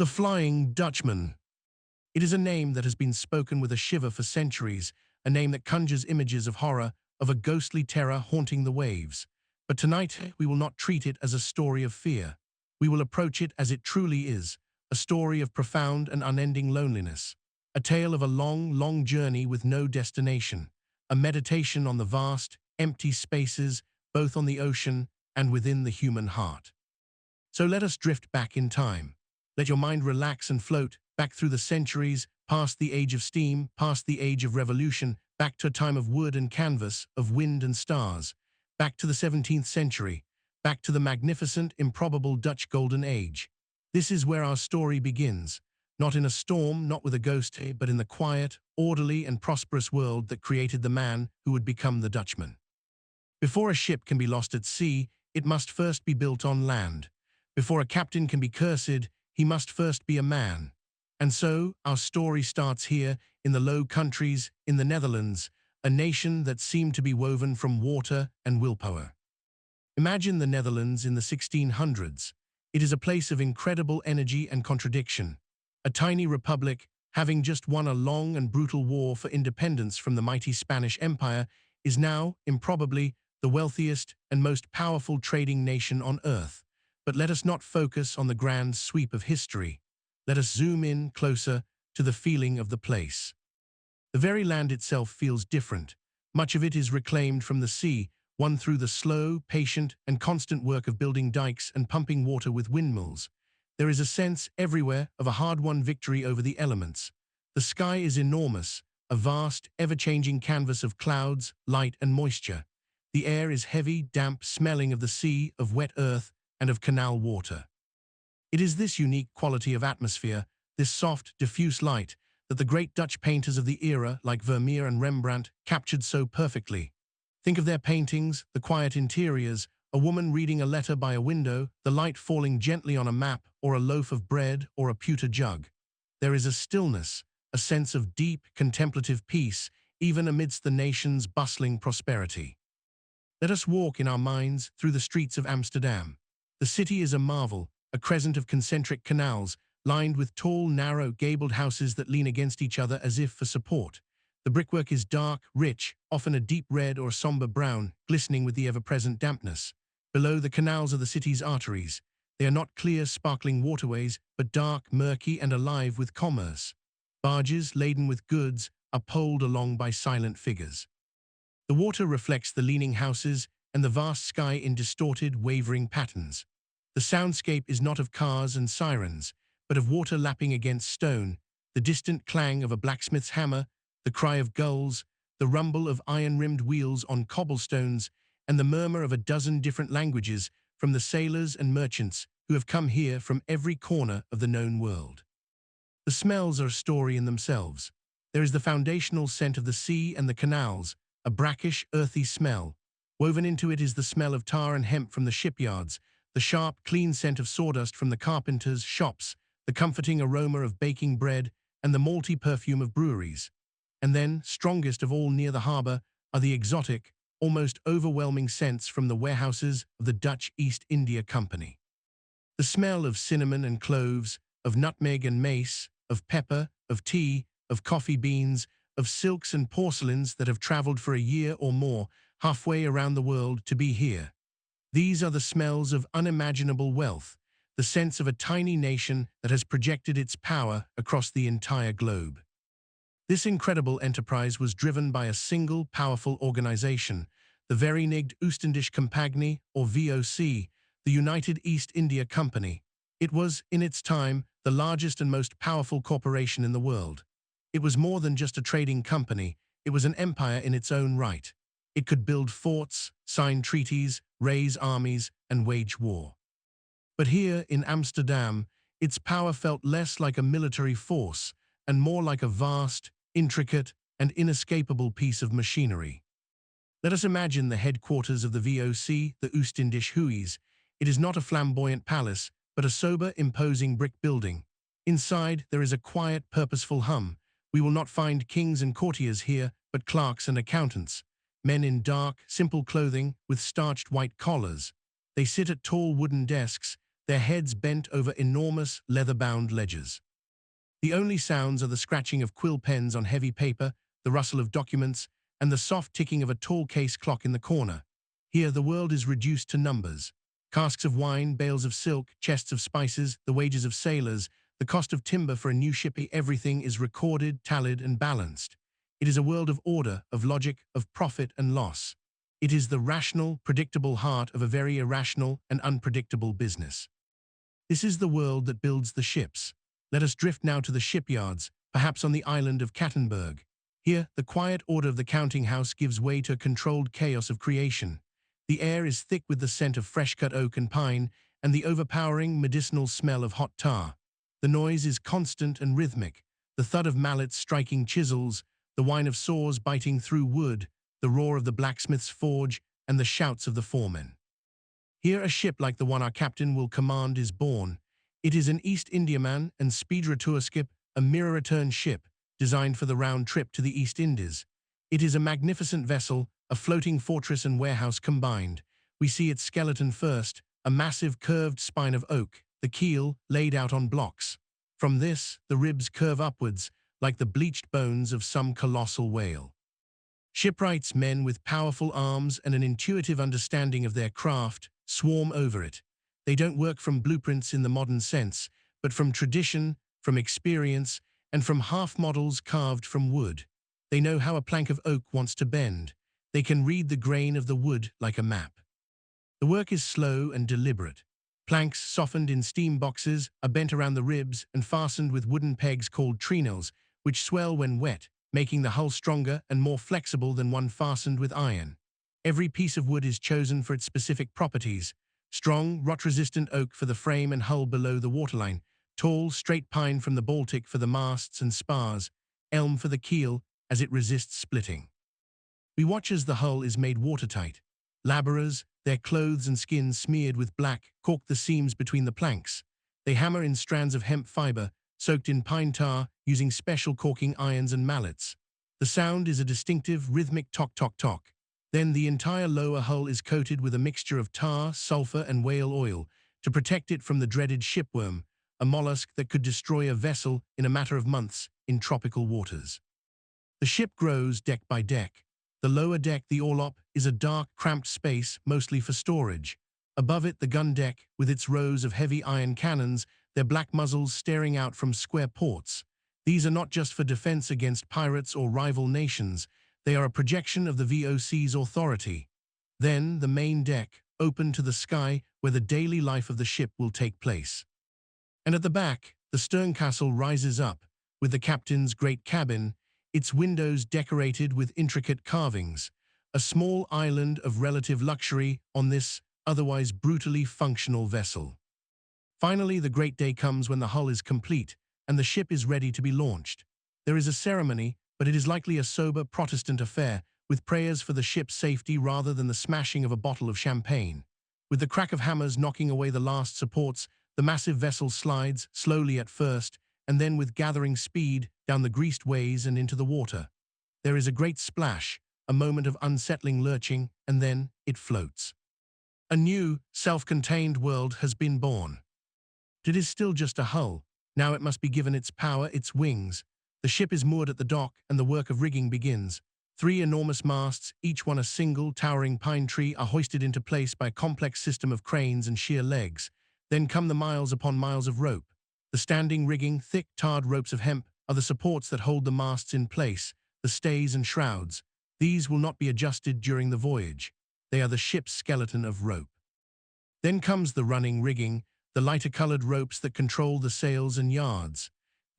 The Flying Dutchman. It is a name that has been spoken with a shiver for centuries, a name that conjures images of horror, of a ghostly terror haunting the waves. But tonight, we will not treat it as a story of fear. We will approach it as it truly is, a story of profound and unending loneliness, a tale of a long, long journey with no destination, a meditation on the vast, empty spaces, both on the ocean and within the human heart. So let us drift back in time. Let your mind relax and float back through the centuries, past the age of steam, past the age of revolution, back to a time of wood and canvas, of wind and stars, back to the 17th century, back to the magnificent, improbable Dutch Golden Age. This is where our story begins, not in a storm, not with a ghost, but in the quiet, orderly and prosperous world that created the man who would become the Dutchman. Before a ship can be lost at sea, it must first be built on land. Before a captain can be cursed, he must first be a man. And so, our story starts here, in the Low Countries, in the Netherlands, a nation that seemed to be woven from water and willpower. Imagine the Netherlands in the 1600s. It is a place of incredible energy and contradiction. A tiny republic, having just won a long and brutal war for independence from the mighty Spanish Empire, is now, improbably, the wealthiest and most powerful trading nation on earth. But let us not focus on the grand sweep of history. Let us zoom in closer to the feeling of the place. The very land itself feels different. Much of it is reclaimed from the sea, won through the slow, patient, and constant work of building dikes and pumping water with windmills. There is a sense everywhere of a hard-won victory over the elements. The sky is enormous, a vast, ever-changing canvas of clouds, light, and moisture. The air is heavy, damp, smelling of the sea, of wet earth, and of canal water. It is this unique quality of atmosphere, this soft, diffuse light, that the great Dutch painters of the era, like Vermeer and Rembrandt, captured so perfectly. Think of their paintings, the quiet interiors, a woman reading a letter by a window, the light falling gently on a map, or a loaf of bread, or a pewter jug. There is a stillness, a sense of deep, contemplative peace, even amidst the nation's bustling prosperity. Let us walk in our minds through the streets of Amsterdam. The city is a marvel, a crescent of concentric canals, lined with tall, narrow, gabled houses that lean against each other as if for support. The brickwork is dark, rich, often a deep red or somber brown, glistening with the ever-present dampness. Below, the canals are the city's arteries. They are not clear, sparkling waterways, but dark, murky, and alive with commerce. Barges, laden with goods, are poled along by silent figures. The water reflects the leaning houses and the vast sky in distorted, wavering patterns. The soundscape is not of cars and sirens, but of water lapping against stone, the distant clang of a blacksmith's hammer, the cry of gulls, the rumble of iron-rimmed wheels on cobblestones, and the murmur of a dozen different languages from the sailors and merchants who have come here from every corner of the known world. The smells are a story in themselves. There is the foundational scent of the sea and the canals, a brackish, earthy smell. Woven into it is the smell of tar and hemp from the shipyards, the sharp, clean scent of sawdust from the carpenters' shops, the comforting aroma of baking bread, and the malty perfume of breweries. And then, strongest of all near the harbor, are the exotic, almost overwhelming scents from the warehouses of the Dutch East India Company. The smell of cinnamon and cloves, of nutmeg and mace, of pepper, of tea, of coffee beans, of silks and porcelains that have traveled for a year or more, halfway around the world to be here. These are the smells of unimaginable wealth, the sense of a tiny nation that has projected its power across the entire globe. This incredible enterprise was driven by a single powerful organization, the Verenigde Oostindische Compagnie, or VOC, the United East India Company. It was, in its time, the largest and most powerful corporation in the world. It was more than just a trading company, it was an empire in its own right. It could build forts, sign treaties, raise armies, and wage war. But here, in Amsterdam, its power felt less like a military force and more like a vast, intricate, and inescapable piece of machinery. Let us imagine the headquarters of the VOC, the Oostindische Huis. It is not a flamboyant palace, but a sober, imposing brick building. Inside, there is a quiet, purposeful hum. We will not find kings and courtiers here, but clerks and accountants. Men in dark, simple clothing with starched white collars. They sit at tall wooden desks, their heads bent over enormous leather-bound ledgers. The only sounds are the scratching of quill pens on heavy paper, the rustle of documents, and the soft ticking of a tall case clock in the corner. Here the world is reduced to numbers. Casks of wine, bales of silk, chests of spices, the wages of sailors, the cost of timber for a new ship, everything is recorded, tallied, and balanced. It is a world of order, of logic, of profit and loss. It is the rational, predictable heart of a very irrational and unpredictable business. This is the world that builds the ships. Let us drift now to the shipyards, perhaps on the island of Kattenberg. Here, the quiet order of the counting house gives way to a controlled chaos of creation. The air is thick with the scent of fresh-cut oak and pine, and the overpowering medicinal smell of hot tar. The noise is constant and rhythmic, the thud of mallets striking chisels, the whine of saws biting through wood, the roar of the blacksmith's forge, and the shouts of the foremen. Here a ship like the one our captain will command is born. It is an East Indiaman and speed returskip, a mirror-return ship, designed for the round trip to the East Indies. It is a magnificent vessel, a floating fortress and warehouse combined. We see its skeleton first, a massive curved spine of oak, the keel laid out on blocks. From this, the ribs curve upwards, like the bleached bones of some colossal whale. Shipwrights, men with powerful arms and an intuitive understanding of their craft, swarm over it. They don't work from blueprints in the modern sense, but from tradition, from experience, and from half-models carved from wood. They know how a plank of oak wants to bend. They can read the grain of the wood like a map. The work is slow and deliberate. Planks softened in steam boxes are bent around the ribs and fastened with wooden pegs called treacherous, which swell when wet, making the hull stronger and more flexible than one fastened with iron. Every piece of wood is chosen for its specific properties. Strong, rot-resistant oak for the frame and hull below the waterline, tall, straight pine from the Baltic for the masts and spars, elm for the keel as it resists splitting. We watch as the hull is made watertight. Labourers, their clothes and skins smeared with black, caulk the seams between the planks. They hammer in strands of hemp fibre, soaked in pine tar, using special caulking irons and mallets. The sound is a distinctive, rhythmic tock-tock-tock. Then the entire lower hull is coated with a mixture of tar, sulfur, and whale oil to protect it from the dreaded shipworm, a mollusk that could destroy a vessel in a matter of months in tropical waters. The ship grows deck by deck. The lower deck, the orlop, is a dark, cramped space, mostly for storage. Above it, the gun deck, with its rows of heavy iron cannons, their black muzzles staring out from square ports. These are not just for defense against pirates or rival nations. They are a projection of the VOC's authority. Then, the main deck, open to the sky, where the daily life of the ship will take place. And at the back, the stern castle rises up, with the captain's great cabin, its windows decorated with intricate carvings, a small island of relative luxury on this otherwise brutally functional vessel. Finally, the great day comes when the hull is complete and the ship is ready to be launched. There is a ceremony, but it is likely a sober Protestant affair, with prayers for the ship's safety rather than the smashing of a bottle of champagne. With the crack of hammers knocking away the last supports, the massive vessel slides, slowly at first, and then with gathering speed, down the greased ways and into the water. There is a great splash, a moment of unsettling lurching, and then it floats. A new, self-contained world has been born. It is still just a hull. Now it must be given its power, its wings. The ship is moored at the dock, and the work of rigging begins. 3 enormous masts, each one a single, towering pine tree, are hoisted into place by a complex system of cranes and sheer legs. Then come the miles upon miles of rope. The standing rigging, thick, tarred ropes of hemp, are the supports that hold the masts in place, the stays and shrouds. These will not be adjusted during the voyage. They are the ship's skeleton of rope. Then comes the running rigging, the lighter-colored ropes that control the sails and yards.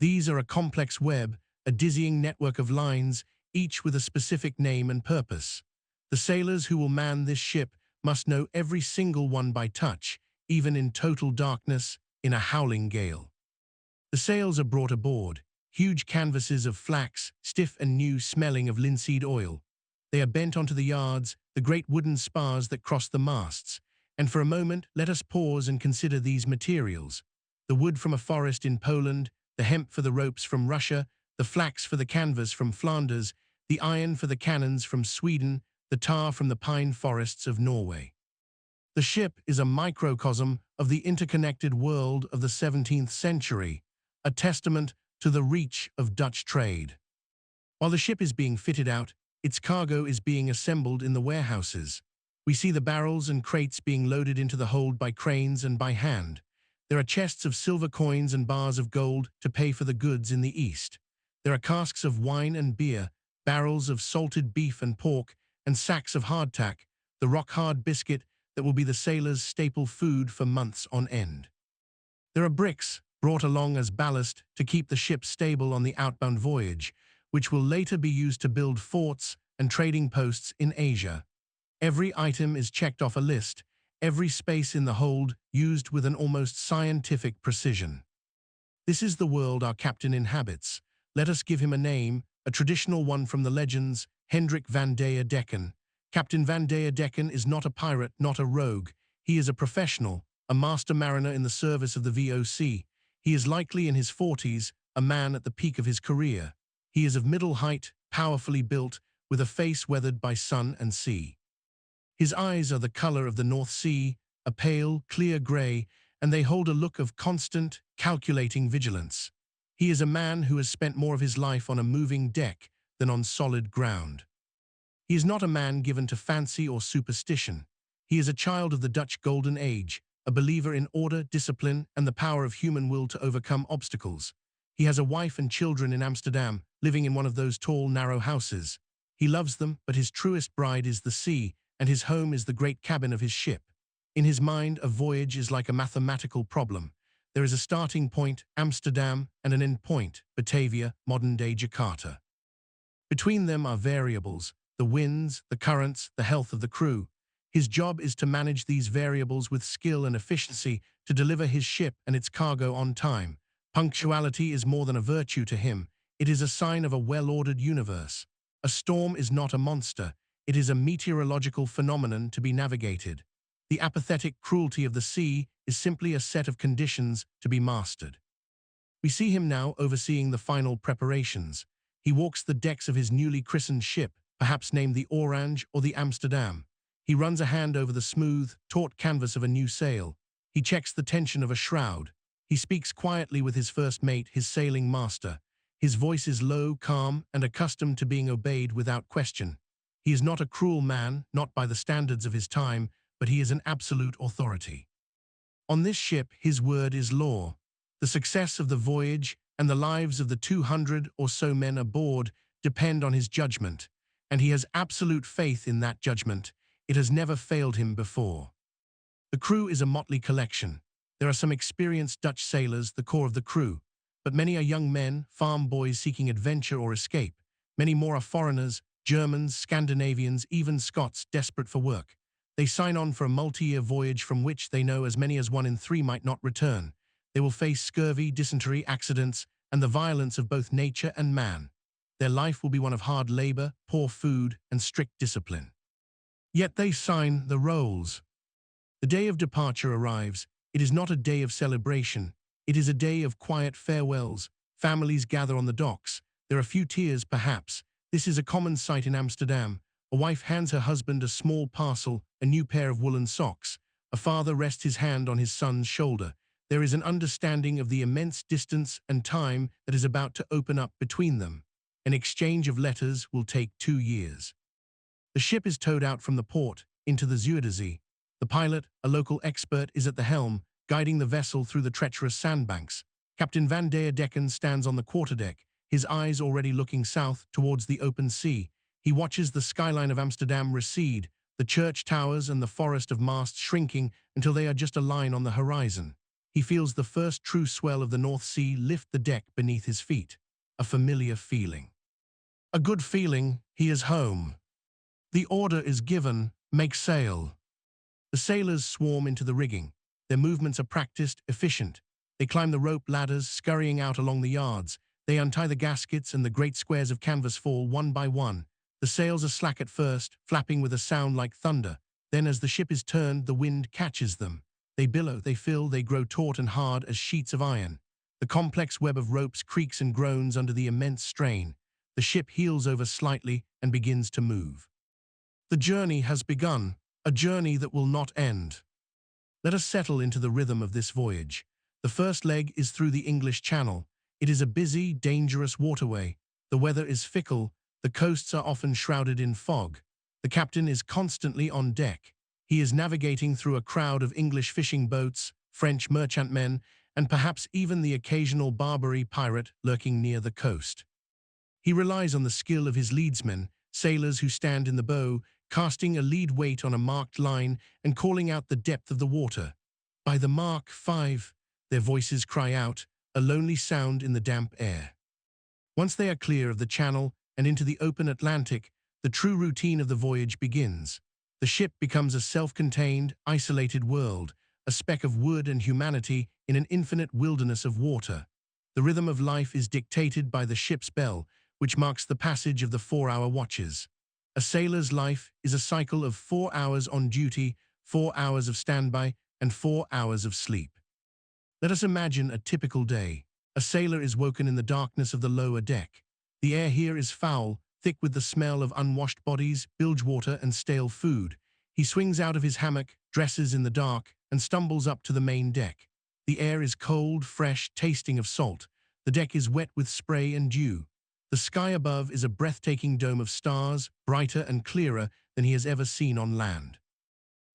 These are a complex web, a dizzying network of lines, each with a specific name and purpose. The sailors who will man this ship must know every single one by touch, even in total darkness, in a howling gale. The sails are brought aboard, huge canvases of flax, stiff and new, smelling of linseed oil. They are bent onto the yards, the great wooden spars that cross the masts. And for a moment, let us pause and consider these materials. The wood from a forest in Poland, the hemp for the ropes from Russia, the flax for the canvas from Flanders, the iron for the cannons from Sweden, the tar from the pine forests of Norway. The ship is a microcosm of the interconnected world of the 17th century, a testament to the reach of Dutch trade. While the ship is being fitted out, its cargo is being assembled in the warehouses. We see the barrels and crates being loaded into the hold by cranes and by hand. There are chests of silver coins and bars of gold to pay for the goods in the east. There are casks of wine and beer, barrels of salted beef and pork, and sacks of hardtack, the rock-hard biscuit that will be the sailors' staple food for months on end. There are bricks brought along as ballast to keep the ship stable on the outbound voyage, which will later be used to build forts and trading posts in Asia. Every item is checked off a list, every space in the hold used with an almost scientific precision. This is the world our captain inhabits. Let us give him a name, a traditional one from the legends, Hendrik van der Decken. Captain van der Decken is not a pirate, not a rogue. He is a professional, a master mariner in the service of the VOC. He is likely in his 40s, a man at the peak of his career. He is of middle height, powerfully built, with a face weathered by sun and sea. His eyes are the color of the North Sea, a pale, clear gray, and they hold a look of constant, calculating vigilance. He is a man who has spent more of his life on a moving deck than on solid ground. He is not a man given to fancy or superstition. He is a child of the Dutch Golden Age, a believer in order, discipline, and the power of human will to overcome obstacles. He has a wife and children in Amsterdam, living in one of those tall, narrow houses. He loves them, but his truest bride is the sea, and his home is the great cabin of his ship. In his mind, a voyage is like a mathematical problem. There is a starting point, Amsterdam, and an end point, Batavia, modern-day Jakarta. Between them are variables, the winds, the currents, the health of the crew. His job is to manage these variables with skill and efficiency to deliver his ship and its cargo on time. Punctuality is more than a virtue to him. It is a sign of a well-ordered universe. A storm is not a monster. It is a meteorological phenomenon to be navigated. The apathetic cruelty of the sea is simply a set of conditions to be mastered. We see him now overseeing the final preparations. He walks the decks of his newly christened ship, perhaps named the Orange or the Amsterdam. He runs a hand over the smooth, taut canvas of a new sail. He checks the tension of a shroud. He speaks quietly with his first mate, his sailing master. His voice is low, calm, and accustomed to being obeyed without question. He is not a cruel man, not by the standards of his time, but he is an absolute authority. On this ship, his word is law. The success of the voyage and the lives of the 200 or so men aboard depend on his judgment, and he has absolute faith in that judgment. It has never failed him before. The crew is a motley collection. There are some experienced Dutch sailors, the core of the crew, but many are young men, farm boys seeking adventure or escape. Many more are foreigners, Germans, Scandinavians, even Scots desperate for work. They sign on for a multi-year voyage from which they know as many as 1 in 3 might not return. They will face scurvy, dysentery, accidents, and the violence of both nature and man. Their life will be one of hard labor, poor food, and strict discipline. Yet they sign the roles. The day of departure arrives. It is not a day of celebration. It is a day of quiet farewells. Families gather on the docks. There are few tears, perhaps. This is a common sight in Amsterdam. A wife hands her husband a small parcel, a new pair of woolen socks. A father rests his hand on his son's shoulder. There is an understanding of the immense distance and time that is about to open up between them. An exchange of letters will take 2 years. The ship is towed out from the port into the Zuiderzee. The pilot, a local expert, is at the helm, guiding the vessel through the treacherous sandbanks. Captain van der Decken stands on the quarterdeck, his eyes already looking south towards the open sea. He watches the skyline of Amsterdam recede, the church towers and the forest of masts shrinking until they are just a line on the horizon. He feels the first true swell of the North Sea lift the deck beneath his feet. A familiar feeling. A good feeling. He is home. The order is given, make sail. The sailors swarm into the rigging. Their movements are practiced, efficient. They climb the rope ladders, scurrying out along the yards. They untie the gaskets and the great squares of canvas fall one by one. The sails are slack at first, flapping with a sound like thunder. Then as the ship is turned, the wind catches them. They billow, they fill, they grow taut and hard as sheets of iron. The complex web of ropes creaks and groans under the immense strain. The ship heels over slightly and begins to move. The journey has begun. a journey that will not end. Let us settle into the rhythm of this voyage. The first leg is through the English Channel. It is a busy, dangerous waterway. The weather is fickle. The coasts are often shrouded in fog. The captain is constantly on deck. He is navigating through a crowd of English fishing boats, French merchantmen, and perhaps even the occasional Barbary pirate lurking near the coast. He relies on the skill of his leadsmen, sailors who stand in the bow, casting a lead weight on a marked line and calling out the depth of the water. By the mark 5, their voices cry out, a lonely sound in the damp air. Once they are clear of the channel and into the open Atlantic, the true routine of the voyage begins. The ship becomes a self-contained, isolated world, a speck of wood and humanity in an infinite wilderness of water. The rhythm of life is dictated by the ship's bell, which marks the passage of the 4-hour watches. A sailor's life is a cycle of 4 hours on duty, 4 hours of standby, and 4 hours of sleep. Let us imagine a typical day. A sailor is woken in the darkness of the lower deck. The air here is foul, thick with the smell of unwashed bodies, bilge water, and stale food. He swings out of his hammock, dresses in the dark, and stumbles up to the main deck. The air is cold, fresh, tasting of salt. The deck is wet with spray and dew. The sky above is a breathtaking dome of stars, brighter and clearer than he has ever seen on land.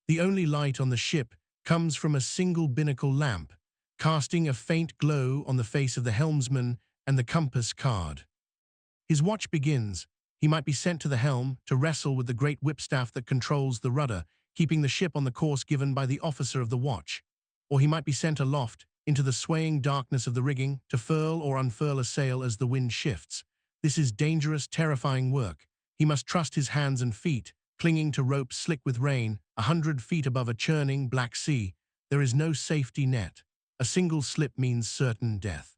The only light on the ship comes from a single binnacle lamp, casting a faint glow on the face of the helmsman and the compass card. His watch begins. He might be sent to the helm to wrestle with the great whipstaff that controls the rudder, keeping the ship on the course given by the officer of the watch. Or he might be sent aloft into the swaying darkness of the rigging to furl or unfurl a sail as the wind shifts. This is dangerous, terrifying work. He must trust his hands and feet, clinging to ropes slick with rain, 100 feet above a churning black sea. There is no safety net. A single slip means certain death.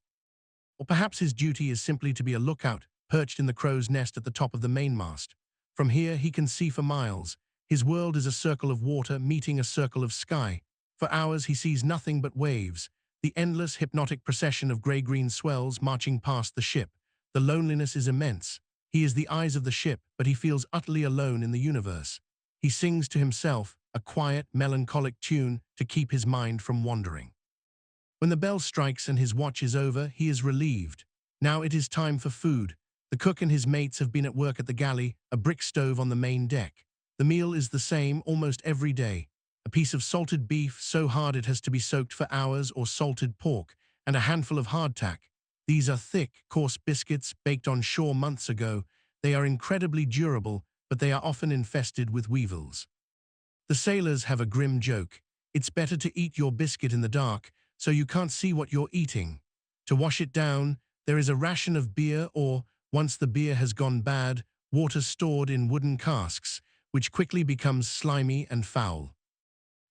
Or perhaps his duty is simply to be a lookout, perched in the crow's nest at the top of the mainmast. From here he can see for miles. His world is a circle of water meeting a circle of sky. For hours he sees nothing but waves, the endless hypnotic procession of grey-green swells marching past the ship. The loneliness is immense. He is the eyes of the ship, but he feels utterly alone in the universe. He sings to himself, a quiet, melancholic tune to keep his mind from wandering. When the bell strikes and his watch is over, he is relieved. Now it is time for food. The cook and his mates have been at work at the galley, a brick stove on the main deck. The meal is the same almost every day. A piece of salted beef so hard it has to be soaked for hours, or salted pork, and a handful of hardtack. These are thick, coarse biscuits baked on shore months ago. They are incredibly durable, but they are often infested with weevils. The sailors have a grim joke. It's better to eat your biscuit in the dark, so you can't see what you're eating. To wash it down, there is a ration of beer or, once the beer has gone bad, water stored in wooden casks, which quickly becomes slimy and foul.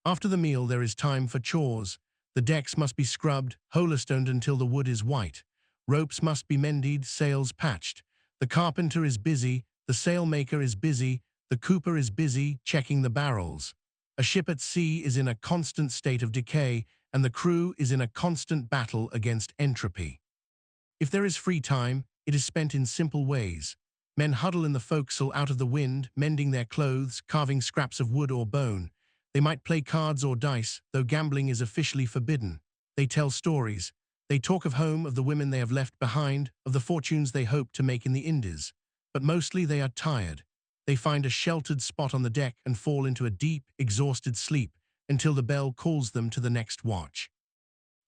After the meal there is time for chores. The decks must be scrubbed, holystoned until the wood is white. Ropes must be mended, sails patched. The carpenter is busy, the sailmaker is busy, the cooper is busy checking the barrels. A ship at sea is in a constant state of decay, and the crew is in a constant battle against entropy. If there is free time, it is spent in simple ways. Men huddle in the forecastle out of the wind, mending their clothes, carving scraps of wood or bone. They might play cards or dice, though gambling is officially forbidden. They tell stories. They talk of home, of the women they have left behind, of the fortunes they hope to make in the Indies. But mostly they are tired. They find a sheltered spot on the deck and fall into a deep, exhausted sleep until the bell calls them to the next watch.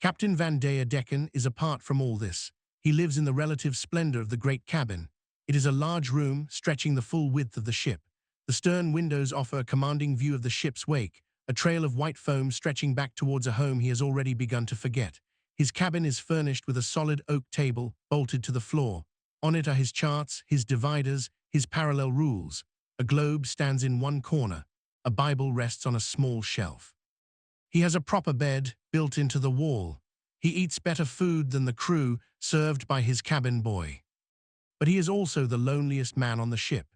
Captain Van Decken is apart from all this. He lives in the relative splendor of the great cabin. It is a large room stretching the full width of the ship. The stern windows offer a commanding view of the ship's wake, a trail of white foam stretching back towards a home he has already begun to forget. His cabin is furnished with a solid oak table bolted to the floor. On it are his charts, his dividers, his parallel rules. A globe stands in one corner. A Bible rests on a small shelf. He has a proper bed built into the wall. He eats better food than the crew, served by his cabin boy. But he is also the loneliest man on the ship.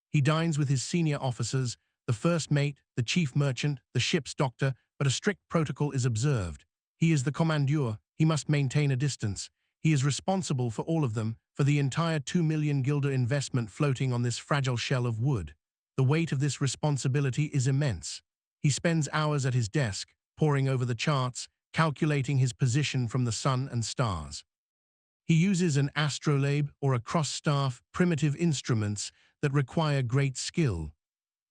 He dines with his senior officers, the first mate, the chief merchant, the ship's doctor, but a strict protocol is observed. He is the commandeur. He must maintain a distance. He is responsible for all of them, for the entire 2 million guilder investment floating on this fragile shell of wood. The weight of this responsibility is immense. He spends hours at his desk, poring over the charts, calculating his position from the sun and stars. He uses an astrolabe or a cross-staff, primitive instruments that require great skill.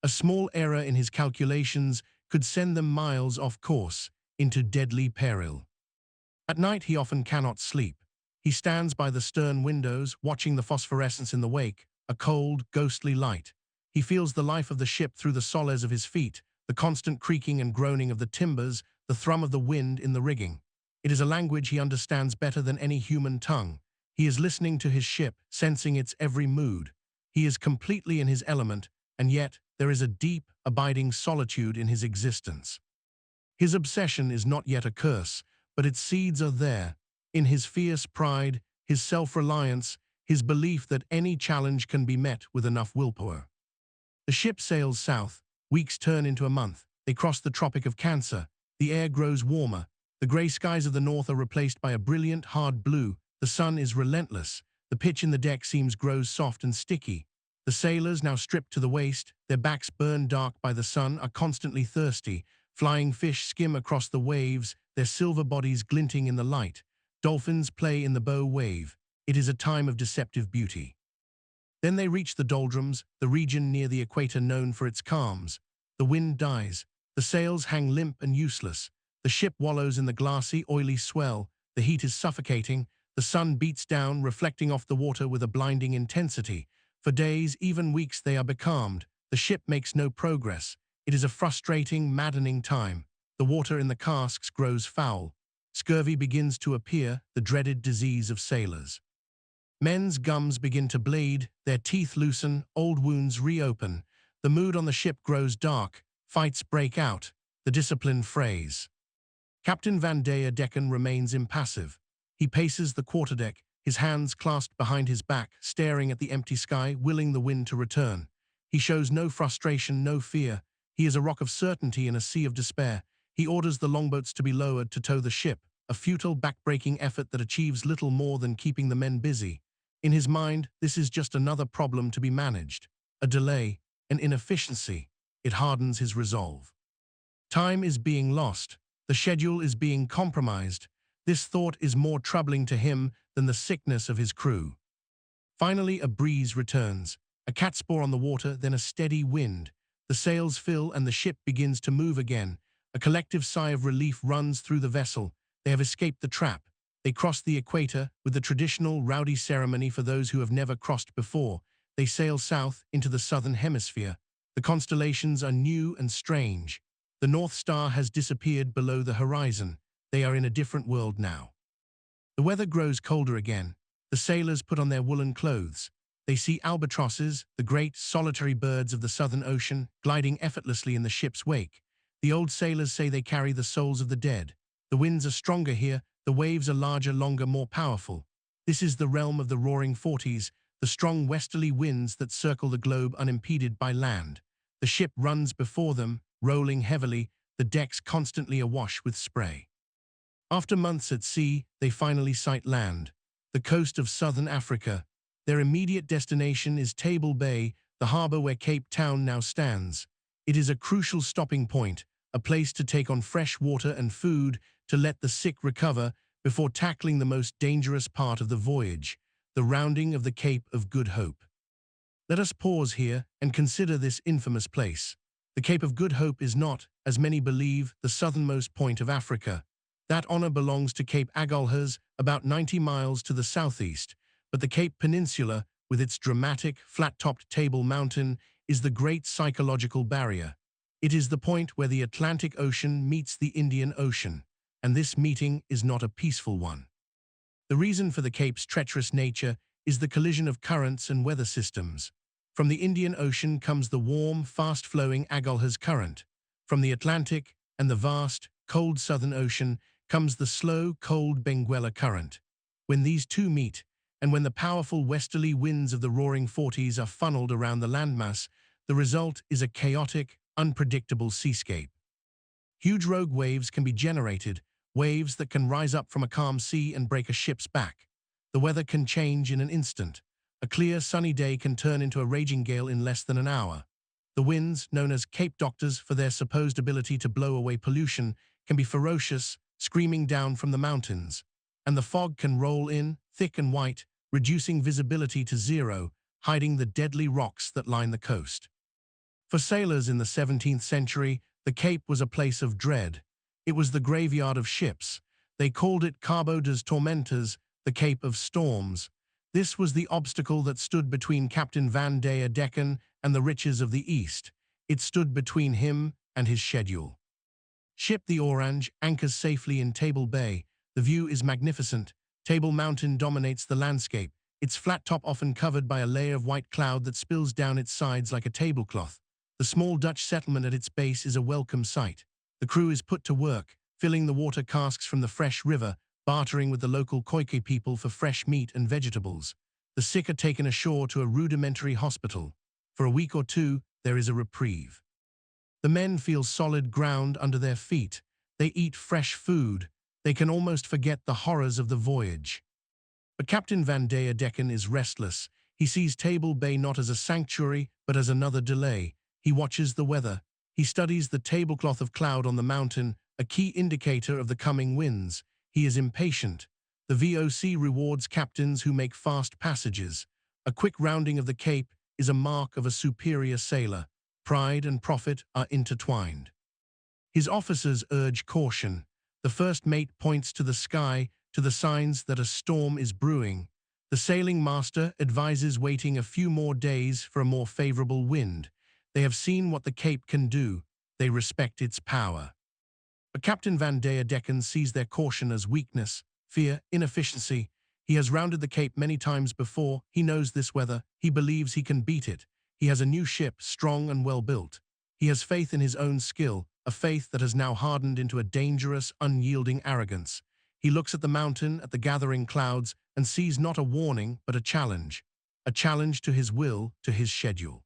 A small error in his calculations could send them miles off course, into deadly peril. At night he often cannot sleep. He stands by the stern windows, watching the phosphorescence in the wake, a cold, ghostly light. He feels the life of the ship through the soles of his feet, the constant creaking and groaning of the timbers, the thrum of the wind in the rigging. It is a language he understands better than any human tongue. He is listening to his ship, sensing its every mood. He is completely in his element, and yet there is a deep, abiding solitude in his existence. His obsession is not yet a curse, but its seeds are there, in his fierce pride, his self-reliance, his belief that any challenge can be met with enough willpower. The ship sails south, weeks turn into a month, they cross the Tropic of Cancer, the air grows warmer, the grey skies of the north are replaced by a brilliant, hard blue, the sun is relentless, the pitch in the deck seams grows soft and sticky. The sailors, now stripped to the waist, their backs burned dark by the sun, are constantly thirsty. Flying fish skim across the waves, their silver bodies glinting in the light. Dolphins play in the bow wave. It is a time of deceptive beauty. Then they reach the doldrums, the region near the equator known for its calms. The wind dies. The sails hang limp and useless. The ship wallows in the glassy, oily swell. The heat is suffocating. The sun beats down, reflecting off the water with a blinding intensity. For days, even weeks, they are becalmed. The ship makes no progress. It is a frustrating, maddening time. The water in the casks grows foul. Scurvy begins to appear, the dreaded disease of sailors. Men's gums begin to bleed, their teeth loosen, old wounds reopen. The mood on the ship grows dark, fights break out, the discipline frays. Captain Van Decken remains impassive. He paces the quarterdeck, his hands clasped behind his back, staring at the empty sky, willing the wind to return. He shows no frustration, no fear. He is a rock of certainty in a sea of despair. He orders the longboats to be lowered to tow the ship, a futile, back-breaking effort that achieves little more than keeping the men busy. In his mind, this is just another problem to be managed. A delay, an inefficiency. It hardens his resolve. Time is being lost. The schedule is being compromised. This thought is more troubling to him than the sickness of his crew. Finally, a breeze returns. A catspaw on the water, then a steady wind. The sails fill and the ship begins to move again. A collective sigh of relief runs through the vessel. They have escaped the trap. They cross the equator with the traditional rowdy ceremony for those who have never crossed before. They sail south into the southern hemisphere. The constellations are new and strange. The North Star has disappeared below the horizon. They are in a different world now. The weather grows colder again. The sailors put on their woolen clothes. They see albatrosses, the great, solitary birds of the Southern Ocean, gliding effortlessly in the ship's wake. The old sailors say they carry the souls of the dead. The winds are stronger here, the waves are larger, longer, more powerful. This is the realm of the roaring forties, the strong westerly winds that circle the globe unimpeded by land. The ship runs before them, rolling heavily, the decks constantly awash with spray. After months at sea, they finally sight land, the coast of southern Africa. Their immediate destination is Table Bay, the harbor where Cape Town now stands. It is a crucial stopping point, a place to take on fresh water and food, to let the sick recover before tackling the most dangerous part of the voyage, the rounding of the Cape of Good Hope. Let us pause here and consider this infamous place. The Cape of Good Hope is not, as many believe, the southernmost point of Africa. That honor belongs to Cape Agulhas, about 90 miles to the southeast, but the Cape Peninsula, with its dramatic, flat-topped Table Mountain, is the great psychological barrier. It is the point where the Atlantic Ocean meets the Indian Ocean, and this meeting is not a peaceful one. The reason for the Cape's treacherous nature is the collision of currents and weather systems. From the Indian Ocean comes the warm, fast-flowing Agulhas Current. From the Atlantic and the vast, cold Southern Ocean comes the slow, cold Benguela Current. When these two meet, and when the powerful westerly winds of the roaring forties are funneled around the landmass, the result is a chaotic, unpredictable seascape. Huge rogue waves can be generated, waves that can rise up from a calm sea and break a ship's back. The weather can change in an instant. A clear, sunny day can turn into a raging gale in less than an hour. The winds, known as Cape Doctors for their supposed ability to blow away pollution, can be ferocious, screaming down from the mountains. And the fog can roll in, thick and white, reducing visibility to zero, hiding the deadly rocks that line the coast. For sailors in the 17th century, the Cape was a place of dread. It was the graveyard of ships. They called it Cabo das Tormentas, the Cape of Storms. This was the obstacle that stood between Captain Van der Decken and the riches of the East. It stood between him and his schedule. Ship the Orange anchors safely in Table Bay. The view is magnificent. Table Mountain dominates the landscape, its flat top often covered by a layer of white cloud that spills down its sides like a tablecloth. The small Dutch settlement at its base is a welcome sight. The crew is put to work, filling the water casks from the fresh river, bartering with the local Khoikhoi people for fresh meat and vegetables. The sick are taken ashore to a rudimentary hospital. For a week or two, there is a reprieve. The men feel solid ground under their feet. They eat fresh food. They can almost forget the horrors of the voyage. But Captain Van der Decken is restless. He sees Table Bay not as a sanctuary, but as another delay. He watches the weather. He studies the tablecloth of cloud on the mountain, a key indicator of the coming winds. He is impatient. The VOC rewards captains who make fast passages. A quick rounding of the Cape is a mark of a superior sailor. Pride and profit are intertwined. His officers urge caution. The first mate points to the sky, to the signs that a storm is brewing. The sailing master advises waiting a few more days for a more favorable wind. They have seen what the Cape can do. They respect its power. But Captain Van der Decken sees their caution as weakness, fear, inefficiency. He has rounded the Cape many times before. He knows this weather. He believes he can beat it. He has a new ship, strong and well-built. He has faith in his own skill, a faith that has now hardened into a dangerous, unyielding arrogance. He looks at the mountain, at the gathering clouds, and sees not a warning, but a challenge to his will, to his schedule.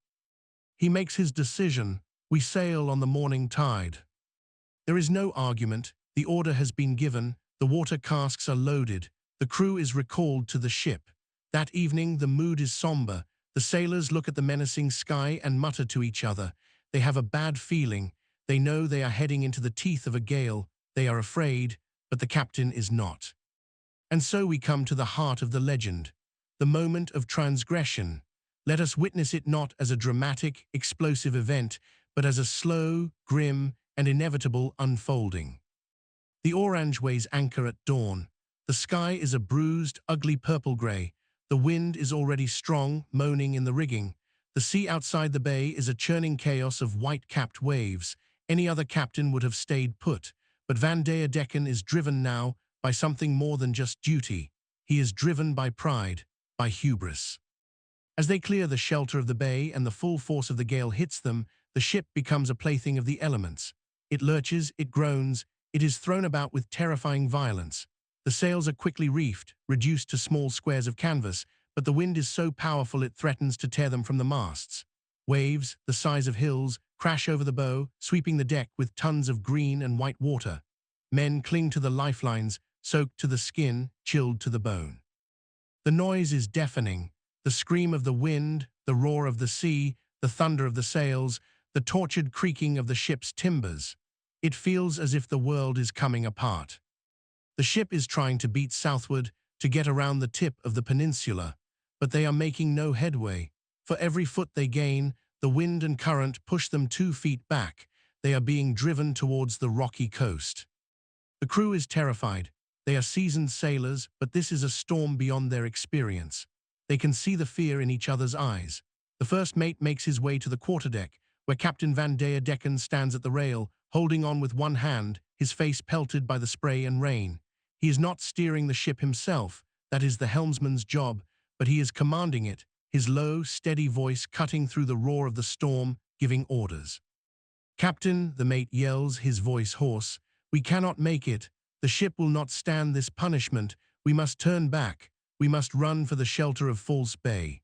He makes his decision. We sail on the morning tide. There is no argument. The order has been given. The water casks are loaded. The crew is recalled to the ship. That evening, the mood is somber. The sailors look at the menacing sky and mutter to each other. They have a bad feeling. They know they are heading into the teeth of a gale. They are afraid, but the captain is not. And so we come to the heart of the legend, the moment of transgression. Let us witness it not as a dramatic, explosive event, but as a slow, grim, and inevitable unfolding. The Orange weighs anchor at dawn. The sky is a bruised, ugly purple-gray. The wind is already strong, moaning in the rigging. The sea outside the bay is a churning chaos of white-capped waves. Any other captain would have stayed put, but Van der Decken is driven now by something more than just duty. He is driven by pride, by hubris. As they clear the shelter of the bay and the full force of the gale hits them, the ship becomes a plaything of the elements. It lurches, it groans, it is thrown about with terrifying violence. The sails are quickly reefed, reduced to small squares of canvas, but the wind is so powerful it threatens to tear them from the masts. Waves, the size of hills, crash over the bow, sweeping the deck with tons of green and white water. Men cling to the lifelines, soaked to the skin, chilled to the bone. The noise is deafening. The scream of the wind, the roar of the sea, the thunder of the sails, the tortured creaking of the ship's timbers. It feels as if the world is coming apart. The ship is trying to beat southward, to get around the tip of the peninsula, but they are making no headway. For every foot they gain, the wind and current push them 2 feet back. They are being driven towards the rocky coast. The crew is terrified. They are seasoned sailors, but this is a storm beyond their experience. They can see the fear in each other's eyes. The first mate makes his way to the quarterdeck, where Captain Van der Decken stands at the rail, holding on with one hand, his face pelted by the spray and rain. He is not steering the ship himself, that is the helmsman's job, but he is commanding it, his low, steady voice cutting through the roar of the storm, giving orders. "Captain," the mate yells, his voice hoarse, "we cannot make it. The ship will not stand this punishment. We must turn back. We must run for the shelter of False Bay."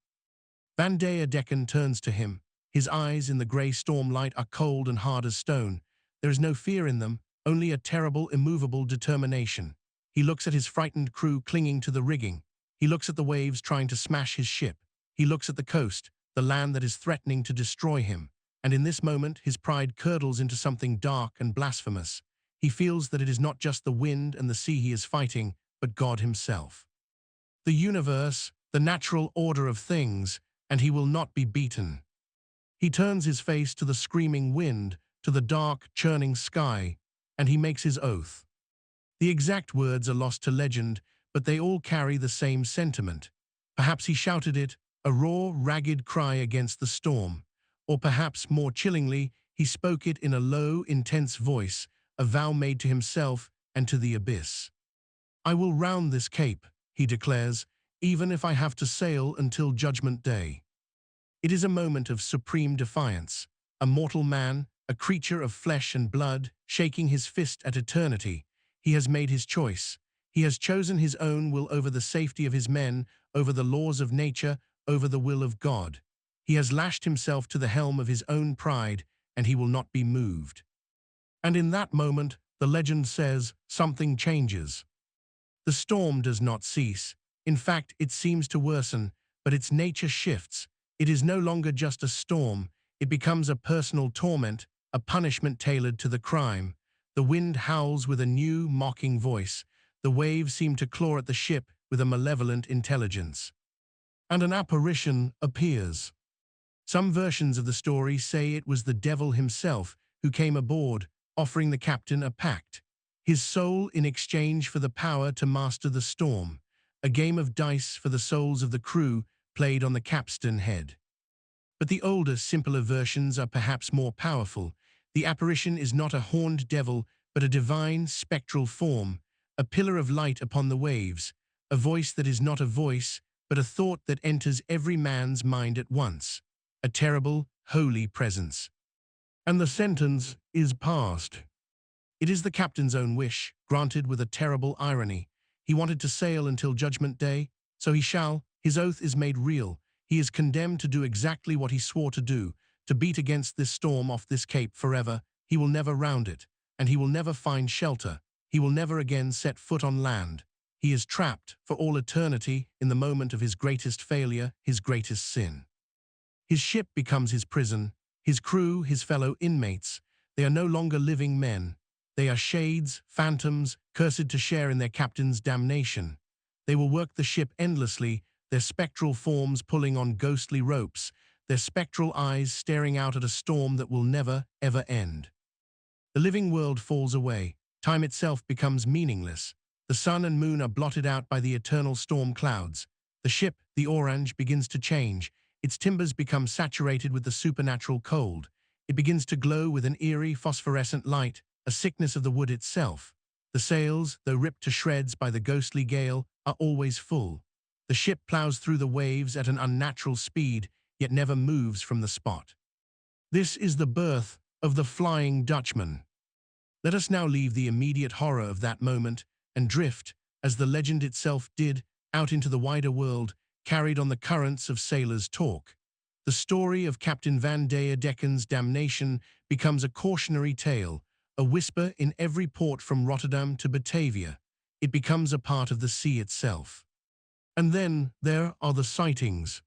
Van der Decken turns to him. His eyes in the grey storm light are cold and hard as stone. There is no fear in them, only a terrible, immovable determination. He looks at his frightened crew clinging to the rigging. He looks at the waves trying to smash his ship. He looks at the coast, the land that is threatening to destroy him. and in this moment his pride curdles into something dark and blasphemous. He feels that it is not just the wind and the sea he is fighting, but God himself. The universe, the natural order of things, and he will not be beaten. He turns his face to the screaming wind, to the dark, churning sky, and he makes his oath. The exact words are lost to legend, but they all carry the same sentiment. Perhaps he shouted it, a raw, ragged cry against the storm. Or perhaps, more chillingly, he spoke it in a low, intense voice, a vow made to himself and to the abyss. "I will round this cape," he declares, "even if I have to sail until Judgment Day." It is a moment of supreme defiance. A mortal man, a creature of flesh and blood, shaking his fist at eternity. He has made his choice. He has chosen his own will over the safety of his men, over the laws of nature, over the will of God. He has lashed himself to the helm of his own pride, and he will not be moved. And in that moment, the legend says, something changes. The storm does not cease. In fact, it seems to worsen, but its nature shifts. It is no longer just a storm. It becomes a personal torment, a punishment tailored to the crime. The wind howls with a new, mocking voice. The waves seem to claw at the ship with a malevolent intelligence. And an apparition appears. Some versions of the story say it was the devil himself who came aboard, offering the captain a pact. His soul in exchange for the power to master the storm. A game of dice for the souls of the crew played on the capstan head. But the older, simpler versions are perhaps more powerful. The apparition is not a horned devil, but a divine, spectral form, a pillar of light upon the waves, a voice that is not a voice, but a thought that enters every man's mind at once, a terrible, holy presence. And the sentence is passed. It is the captain's own wish, granted with a terrible irony. He wanted to sail until Judgment Day, so he shall. His oath is made real. He is condemned to do exactly what he swore to do, to beat against this storm off this cape forever. He will never round it, and he will never find shelter. He will never again set foot on land. He is trapped, for all eternity, in the moment of his greatest failure, his greatest sin. His ship becomes his prison, his crew, his fellow inmates. They are no longer living men. They are shades, phantoms, cursed to share in their captain's damnation. They will work the ship endlessly, their spectral forms pulling on ghostly ropes, their spectral eyes staring out at a storm that will never, ever end. The living world falls away. Time itself becomes meaningless. The sun and moon are blotted out by the eternal storm clouds. The ship, the orange, begins to change. Its timbers become saturated with the supernatural cold. It begins to glow with an eerie phosphorescent light, a sickness of the wood itself. The sails, though ripped to shreds by the ghostly gale, are always full. The ship plows through the waves at an unnatural speed, yet never moves from the spot. This is the birth of the Flying Dutchman. Let us now leave the immediate horror of that moment and drift, as the legend itself did, out into the wider world, carried on the currents of sailors' talk. The story of Captain Van Decken's damnation becomes a cautionary tale, a whisper in every port from Rotterdam to Batavia. It becomes a part of the sea itself. And then there are the sightings.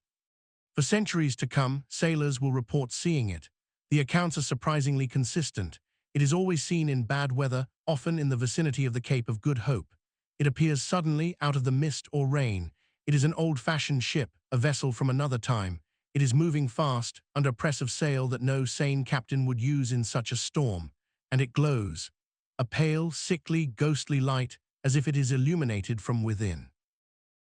For centuries to come, sailors will report seeing it. The accounts are surprisingly consistent. It is always seen in bad weather, often in the vicinity of the Cape of Good Hope. It appears suddenly out of the mist or rain. It is an old-fashioned ship, a vessel from another time. It is moving fast, under press of sail that no sane captain would use in such a storm. And it glows. A pale, sickly, ghostly light, as if it is illuminated from within.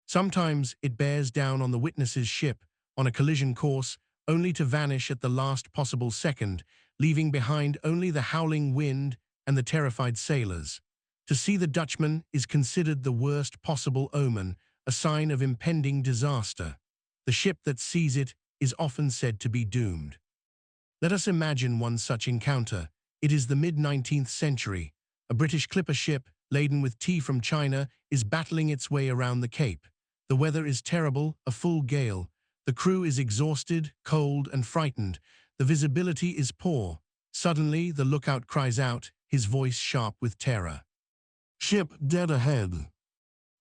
Sometimes it bears down on the witness's ship, on a collision course, only to vanish at the last possible second, leaving behind only the howling wind and the terrified sailors. To see the Dutchman is considered the worst possible omen, a sign of impending disaster. The ship that sees it is often said to be doomed. Let us imagine one such encounter. It is the mid-19th century. A British clipper ship, laden with tea from China, is battling its way around the Cape. The weather is terrible, a full gale. The crew is exhausted, cold, and frightened. The visibility is poor. Suddenly, the lookout cries out, his voice sharp with terror. "Ship dead ahead."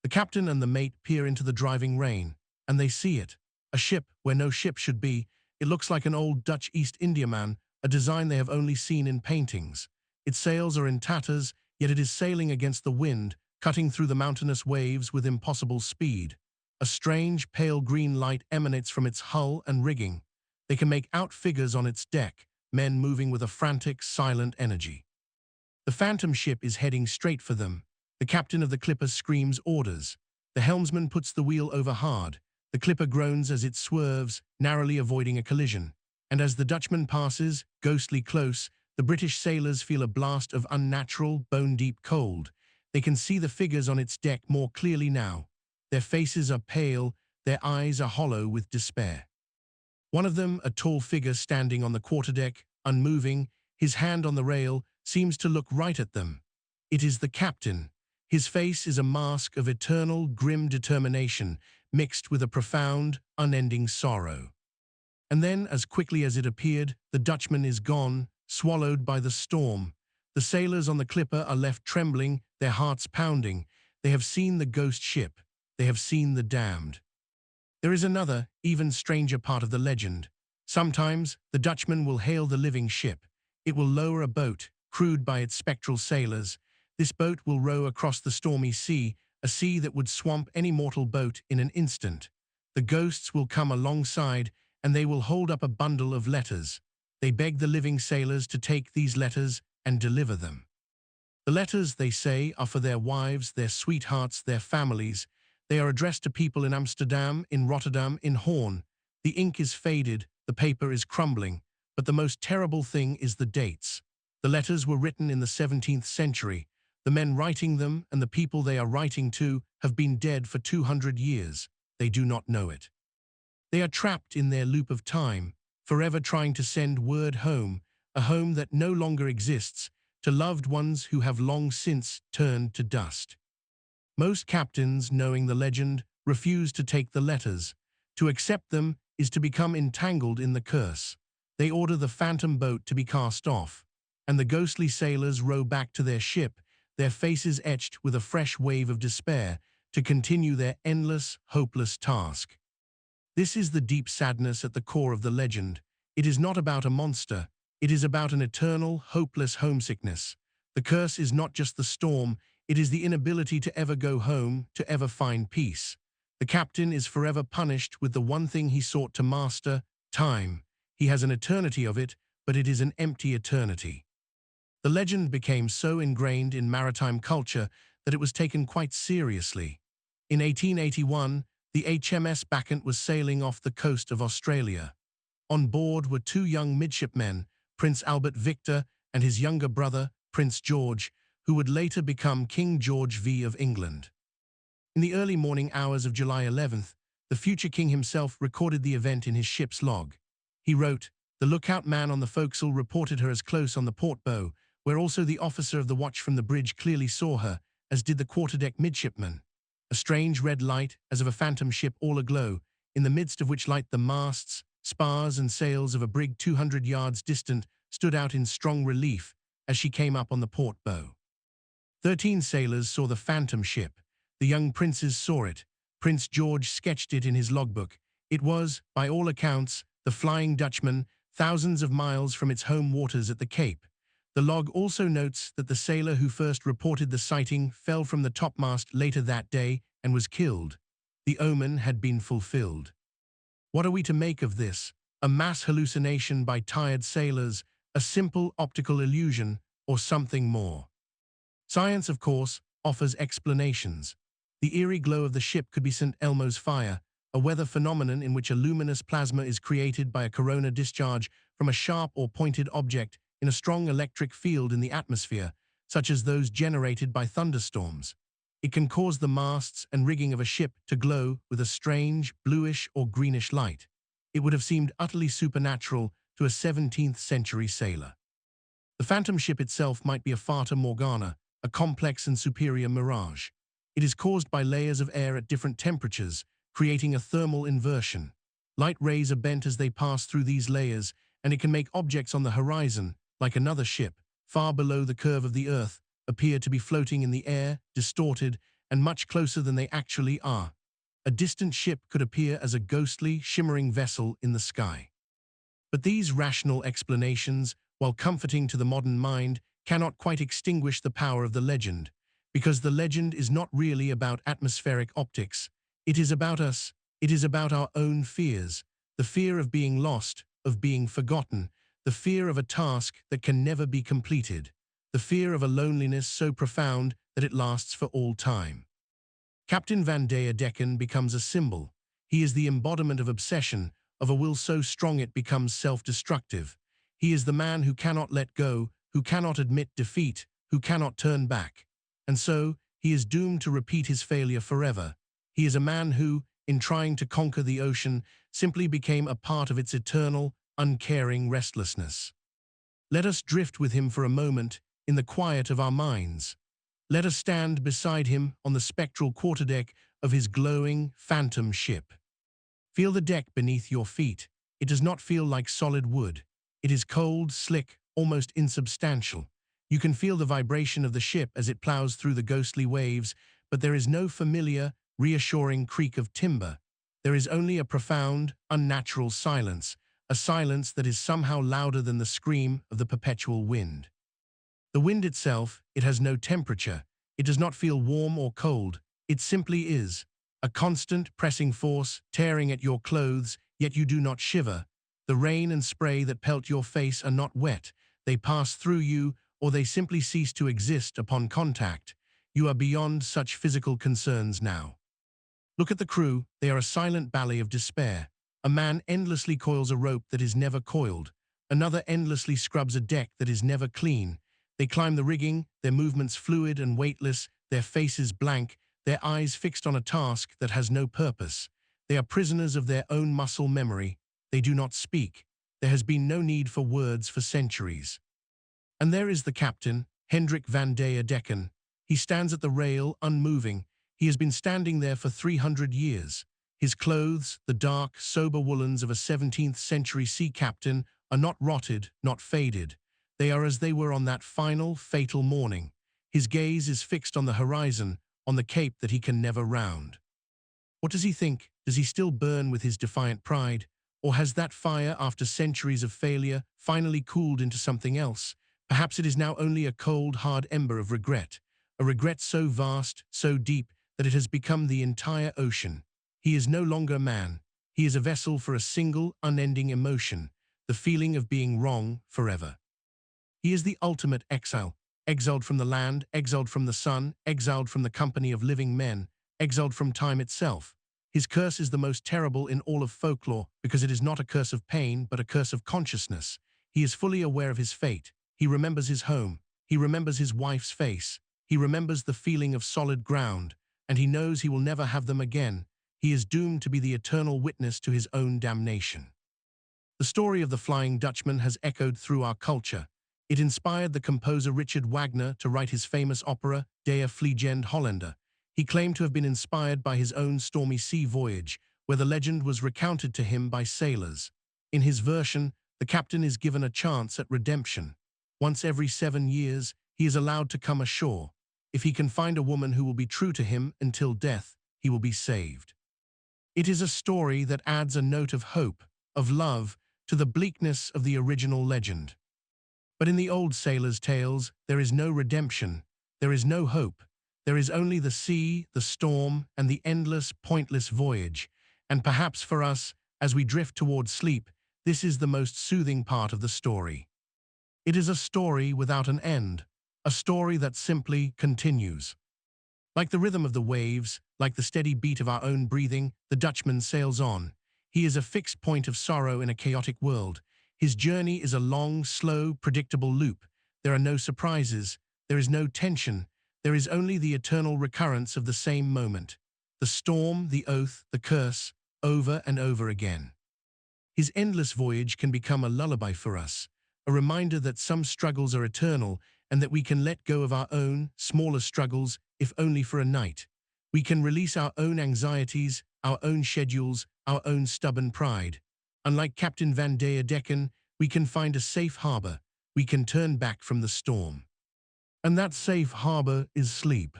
The captain and the mate peer into the driving rain, and they see it. A ship where no ship should be. It looks like an old Dutch East Indiaman, a design they have only seen in paintings. Its sails are in tatters, yet it is sailing against the wind, cutting through the mountainous waves with impossible speed. A strange, pale green light emanates from its hull and rigging. They can make out figures on its deck, men moving with a frantic, silent energy. The phantom ship is heading straight for them. The captain of the clipper screams orders. The helmsman puts the wheel over hard. The clipper groans as it swerves, narrowly avoiding a collision. And as the Dutchman passes, ghostly close, the British sailors feel a blast of unnatural, bone-deep cold. They can see the figures on its deck more clearly now. Their faces are pale, their eyes are hollow with despair. One of them, a tall figure standing on the quarterdeck, unmoving, his hand on the rail, seems to look right at them. It is the captain. His face is a mask of eternal, grim determination, mixed with a profound, unending sorrow. And then, as quickly as it appeared, the Dutchman is gone, swallowed by the storm. The sailors on the clipper are left trembling, their hearts pounding. They have seen the ghost ship. They have seen the damned. There is another, even stranger part of the legend. Sometimes, the Dutchman will hail the living ship. It will lower a boat, crewed by its spectral sailors. This boat will row across the stormy sea, a sea that would swamp any mortal boat in an instant. The ghosts will come alongside, and they will hold up a bundle of letters. They beg the living sailors to take these letters and deliver them. The letters, they say, are for their wives, their sweethearts, their families. They are addressed to people in Amsterdam, in Rotterdam, in Hoorn. The ink is faded, the paper is crumbling, but the most terrible thing is the dates. The letters were written in the 17th century. The men writing them and the people they are writing to have been dead for 200 years. They do not know it. They are trapped in their loop of time, forever trying to send word home, a home that no longer exists, to loved ones who have long since turned to dust. Most captains, knowing the legend, refuse to take the letters. To accept them is to become entangled in the curse. They order the phantom boat to be cast off, and the ghostly sailors row back to their ship, their faces etched with a fresh wave of despair, to continue their endless, hopeless task. This is the deep sadness at the core of the legend. It is not about a monster. It is about an eternal, hopeless homesickness. The curse is not just the storm, it is the inability to ever go home, to ever find peace. The captain is forever punished with the one thing he sought to master, time. He has an eternity of it, but it is an empty eternity. The legend became so ingrained in maritime culture that it was taken quite seriously. In 1881, the HMS Decken was sailing off the coast of Australia. On board were two young midshipmen, Prince Albert Victor and his younger brother, Prince George, who would later become King George V of England. In the early morning hours of July 11th, the future king himself recorded the event in his ship's log. He wrote, "The lookout man on the forecastle reported her as close on the port bow, where also the officer of the watch from the bridge clearly saw her, as did the quarterdeck midshipman. A strange red light, as of a phantom ship all aglow, in the midst of which light the masts, spars and sails of a brig 200 yards distant stood out in strong relief as she came up on the port bow. 13 sailors saw the phantom ship. The young princes saw it. Prince George sketched it in his logbook. It was, by all accounts, the Flying Dutchman, thousands of miles from its home waters at the Cape. The log also notes that the sailor who first reported the sighting fell from the topmast later that day and was killed. The omen had been fulfilled. What are we to make of this? A mass hallucination by tired sailors, a simple optical illusion, or something more? Science, of course, offers explanations. The eerie glow of the ship could be St. Elmo's fire, a weather phenomenon in which a luminous plasma is created by a corona discharge from a sharp or pointed object in a strong electric field in the atmosphere, such as those generated by thunderstorms. It can cause the masts and rigging of a ship to glow with a strange, bluish or greenish light. It would have seemed utterly supernatural to a 17th century sailor. The phantom ship itself might be a fata morgana, a complex and superior mirage. It is caused by layers of air at different temperatures, creating a thermal inversion. Light rays are bent as they pass through these layers, and it can make objects on the horizon, like another ship, far below the curve of the Earth, appear to be floating in the air, distorted, and much closer than they actually are. A distant ship could appear as a ghostly, shimmering vessel in the sky. But these rational explanations, while comforting to the modern mind, cannot quite extinguish the power of the legend, because the legend is not really about atmospheric optics. It is about us. It is about our own fears, the fear of being lost, of being forgotten, the fear of a task that can never be completed, the fear of a loneliness so profound that it lasts for all time. Captain Van Decken becomes a symbol. He is the embodiment of obsession, of a will so strong it becomes self-destructive. He is the man who cannot let go, who cannot admit defeat, who cannot turn back. And so, he is doomed to repeat his failure forever. He is a man who, in trying to conquer the ocean, simply became a part of its eternal, uncaring restlessness. Let us drift with him for a moment, in the quiet of our minds. Let us stand beside him on the spectral quarterdeck of his glowing, phantom ship. Feel the deck beneath your feet. It does not feel like solid wood. It is cold, slick, almost insubstantial. You can feel the vibration of the ship as it plows through the ghostly waves, but there is no familiar, reassuring creak of timber. There is only a profound, unnatural silence, a silence that is somehow louder than the scream of the perpetual wind. The wind itself, it has no temperature. It does not feel warm or cold. It simply is. A constant, pressing force, tearing at your clothes, yet you do not shiver. The rain and spray that pelt your face are not wet. They pass through you, or they simply cease to exist upon contact. You are beyond such physical concerns now. Look at the crew. They are a silent ballet of despair. A man endlessly coils a rope that is never coiled. Another endlessly scrubs a deck that is never clean. They climb the rigging, their movements fluid and weightless, their faces blank, their eyes fixed on a task that has no purpose. They are prisoners of their own muscle memory. They do not speak. There has been no need for words for centuries. And there is the captain, Hendrik van Decken. He stands at the rail, unmoving. He has been standing there for 300 years. His clothes, the dark, sober woolens of a 17th century sea captain, are not rotted, not faded. They are as they were on that final, fatal morning. His gaze is fixed on the horizon, on the cape that he can never round. What does he think? Does he still burn with his defiant pride? Or has that fire, after centuries of failure, finally cooled into something else? Perhaps it is now only a cold, hard ember of regret, a regret so vast, so deep, that it has become the entire ocean. He is no longer a man. He is a vessel for a single, unending emotion, the feeling of being wrong forever. He is the ultimate exile, exiled from the land, exiled from the sun, exiled from the company of living men, exiled from time itself. His curse is the most terrible in all of folklore because it is not a curse of pain but a curse of consciousness. He is fully aware of his fate. He remembers his home. He remembers his wife's face. He remembers the feeling of solid ground, and he knows he will never have them again. He is doomed to be the eternal witness to his own damnation. The story of the Flying Dutchman has echoed through our culture. It inspired the composer Richard Wagner to write his famous opera, Der Vliegende Hollander. He claimed to have been inspired by his own stormy sea voyage, where the legend was recounted to him by sailors. In his version, the captain is given a chance at redemption. Once every 7 years, he is allowed to come ashore. If he can find a woman who will be true to him until death, he will be saved. It is a story that adds a note of hope, of love, to the bleakness of the original legend. But in the old sailors' tales, there is no redemption, there is no hope. There is only the sea, the storm, and the endless, pointless voyage. And perhaps for us, as we drift toward sleep, this is the most soothing part of the story. It is a story without an end, a story that simply continues. Like the rhythm of the waves, like the steady beat of our own breathing, the Dutchman sails on. He is a fixed point of sorrow in a chaotic world. His journey is a long, slow, predictable loop. There are no surprises. There is no tension. There is only the eternal recurrence of the same moment. The storm, the oath, the curse, over and over again. His endless voyage can become a lullaby for us, a reminder that some struggles are eternal and that we can let go of our own, smaller struggles, if only for a night. We can release our own anxieties, our own schedules, our own stubborn pride. Unlike Captain Van Decken, we can find a safe harbor. We can turn back from the storm. And that safe harbor is sleep.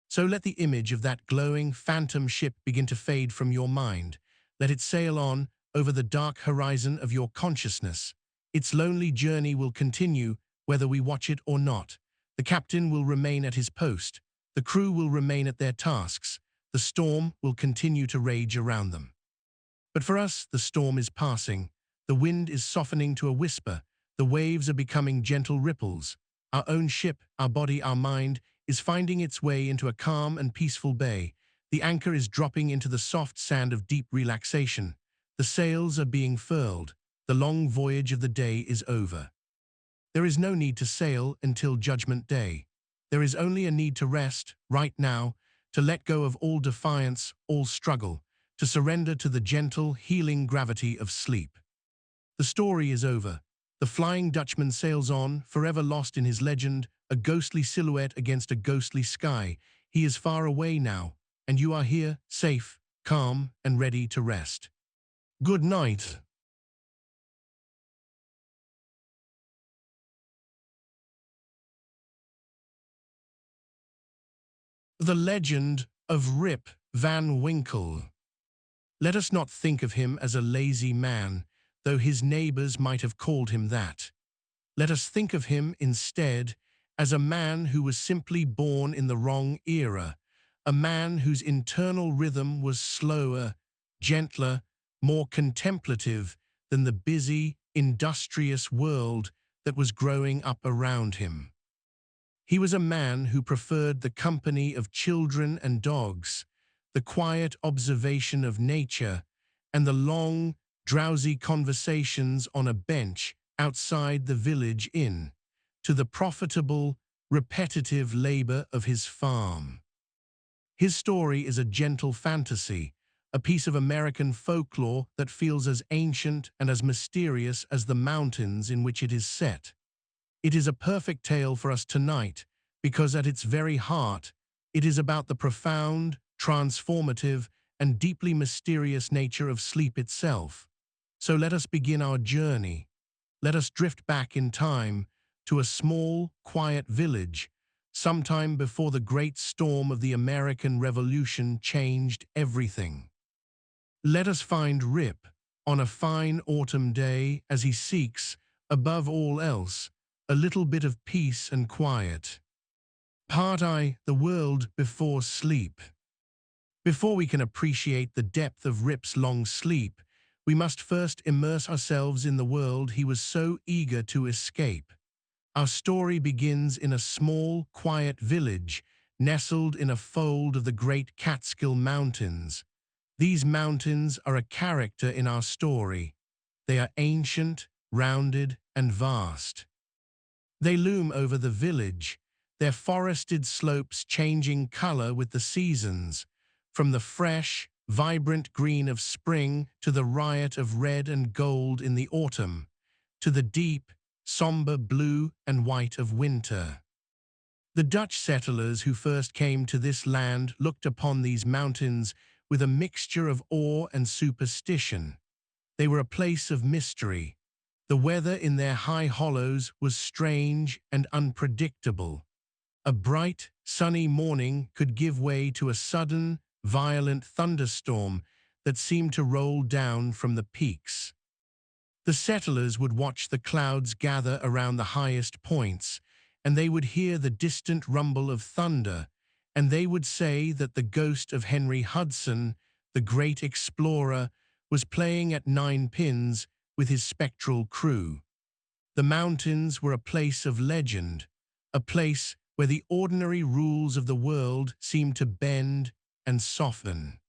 So let the image of that glowing, phantom ship begin to fade from your mind. Let it sail on, over the dark horizon of your consciousness. Its lonely journey will continue, whether we watch it or not. The captain will remain at his post. The crew will remain at their tasks. The storm will continue to rage around them. But for us, the storm is passing. The wind is softening to a whisper. The waves are becoming gentle ripples. Our own ship, our body, our mind, is finding its way into a calm and peaceful bay. The anchor is dropping into the soft sand of deep relaxation. The sails are being furled. The long voyage of the day is over. There is no need to sail until Judgment Day. There is only a need to rest, right now, to let go of all defiance, all struggle, to surrender to the gentle, healing gravity of sleep. The story is over. The Flying Dutchman sails on, forever lost in his legend, a ghostly silhouette against a ghostly sky. He is far away now, and you are here, safe, calm, and ready to rest. Good night. The Legend of Rip Van Winkle. Let us not think of him as a lazy man, though his neighbors might have called him that. Let us think of him, instead, as a man who was simply born in the wrong era, a man whose internal rhythm was slower, gentler, more contemplative than the busy, industrious world that was growing up around him. He was a man who preferred the company of children and dogs, the quiet observation of nature, and the long, drowsy conversations on a bench outside the village inn, to the profitable, repetitive labor of his farm. His story is a gentle fantasy, a piece of American folklore that feels as ancient and as mysterious as the mountains in which it is set. It is a perfect tale for us tonight, because at its very heart, it is about the profound, transformative, and deeply mysterious nature of sleep itself. So let us begin our journey. Let us drift back in time to a small, quiet village, sometime before the great storm of the American Revolution changed everything. Let us find Rip on a fine autumn day as he seeks, above all else, a little bit of peace and quiet. Part I, the world before sleep. Before we can appreciate the depth of Rip's long sleep, we must first immerse ourselves in the world he was so eager to escape. Our story begins in a small, quiet village, nestled in a fold of the great Catskill Mountains. These mountains are a character in our story. They are ancient, rounded, and vast. They loom over the village, their forested slopes changing color with the seasons, from the fresh, vibrant green of spring to the riot of red and gold in the autumn, to the deep, somber blue and white of winter. The Dutch settlers who first came to this land looked upon these mountains with a mixture of awe and superstition. They were a place of mystery. The weather in their high hollows was strange and unpredictable. A bright, sunny morning could give way to a sudden, violent thunderstorm that seemed to roll down from the peaks. The settlers would watch the clouds gather around the highest points, and they would hear the distant rumble of thunder, and they would say that the ghost of Henry Hudson, the great explorer, was playing at nine pins with his spectral crew. The mountains were a place of legend, a place where the ordinary rules of the world seemed to bend and soften.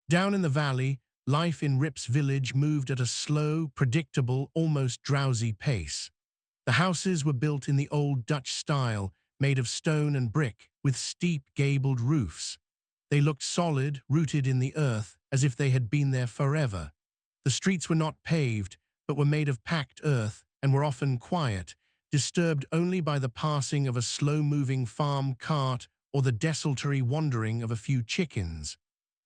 Down in the valley, life in Rip's village moved at a slow, predictable, almost drowsy pace. The houses were built in the old Dutch style, made of stone and brick, with steep, gabled roofs. They looked solid, rooted in the earth, as if they had been there forever. The streets were not paved, but were made of packed earth, and were often quiet, disturbed only by the passing of a slow-moving farm cart or the desultory wandering of a few chickens.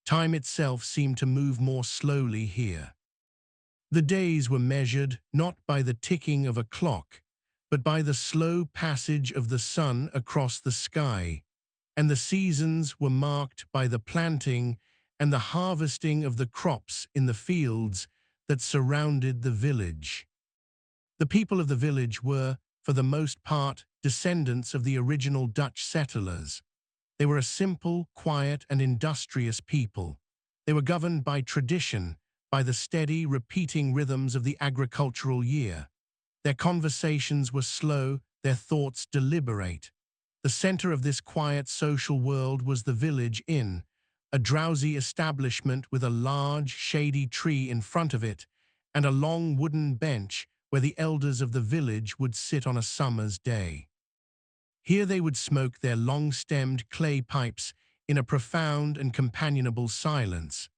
Time itself seemed to move more slowly here. The days were measured not by the ticking of a clock, but by the slow passage of the sun across the sky, and the seasons were marked by the planting and the harvesting of the crops in the fields that surrounded the village. The people of the village were, for the most part, descendants of the original Dutch settlers. They were a simple, quiet, and industrious people. They were governed by tradition, by the steady, repeating rhythms of the agricultural year. Their conversations were slow, their thoughts deliberate. The center of this quiet social world was the village inn, a drowsy establishment with a large, shady tree in front of it and a long wooden bench where the elders of the village would sit on a summer's day. Here they would smoke their long-stemmed clay pipes in a profound and companionable silence,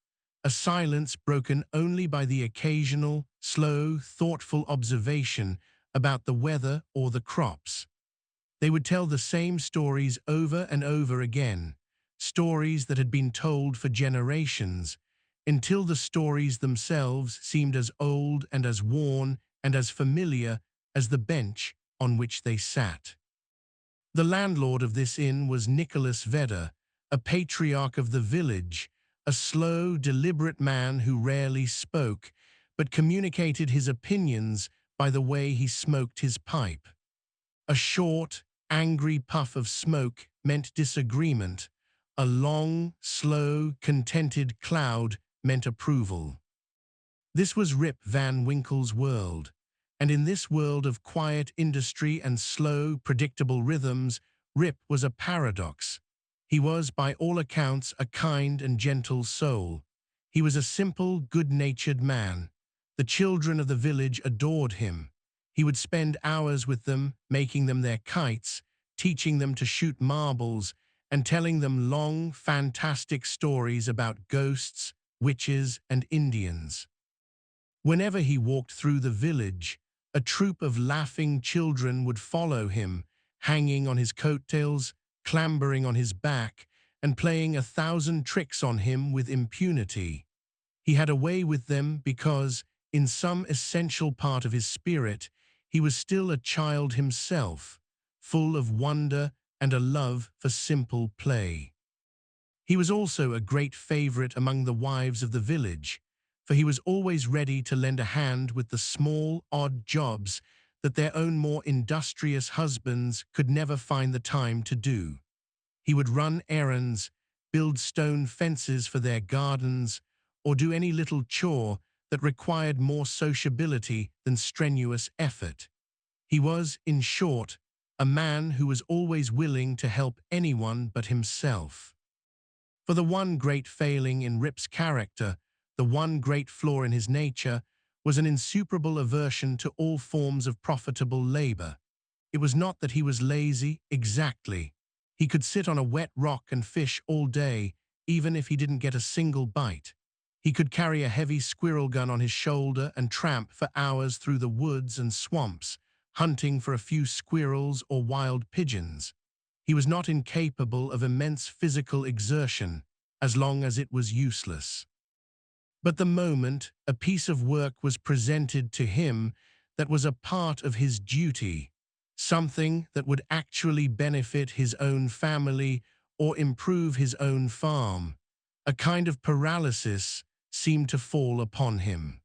a silence broken only by the occasional, slow, thoughtful observation about the weather or the crops. They would tell the same stories over and over again, stories that had been told for generations, until the stories themselves seemed as old and as worn and as familiar as the bench on which they sat. The landlord of this inn was Nicholas Vedder, a patriarch of the village, a slow, deliberate man who rarely spoke, but communicated his opinions by the way he smoked his pipe. A short, angry puff of smoke meant disagreement. A long, slow, contented cloud meant approval. This was Rip Van Winkle's world, and in this world of quiet industry and slow, predictable rhythms, Rip was a paradox. He was, by all accounts, a kind and gentle soul. He was a simple, good-natured man. The children of the village adored him. He would spend hours with them, making them their kites, teaching them to shoot marbles, and telling them long, fantastic stories about ghosts, witches, and Indians. Whenever he walked through the village, a troop of laughing children would follow him, hanging on his coattails, clambering on his back, and playing 1,000 tricks on him with impunity. He had a way with them because, in some essential part of his spirit, he was still a child himself, full of wonder and a love for simple play. He was also a great favorite among the wives of the village, for he was always ready to lend a hand with the small, odd jobs that their own more industrious husbands could never find the time to do. He would run errands, build stone fences for their gardens, or do any little chore that required more sociability than strenuous effort. He was, in short, a man who was always willing to help anyone but himself. For the one great failing in Rip's character, the one great flaw in his nature, was an insuperable aversion to all forms of profitable labor. It was not that he was lazy, exactly. He could sit on a wet rock and fish all day, even if he didn't get a single bite. He could carry a heavy squirrel gun on his shoulder and tramp for hours through the woods and swamps, hunting for a few squirrels or wild pigeons. He was not incapable of immense physical exertion, as long as it was useless. But the moment a piece of work was presented to him that was a part of his duty, something that would actually benefit his own family or improve his own farm, a kind of paralysis seemed to fall upon him.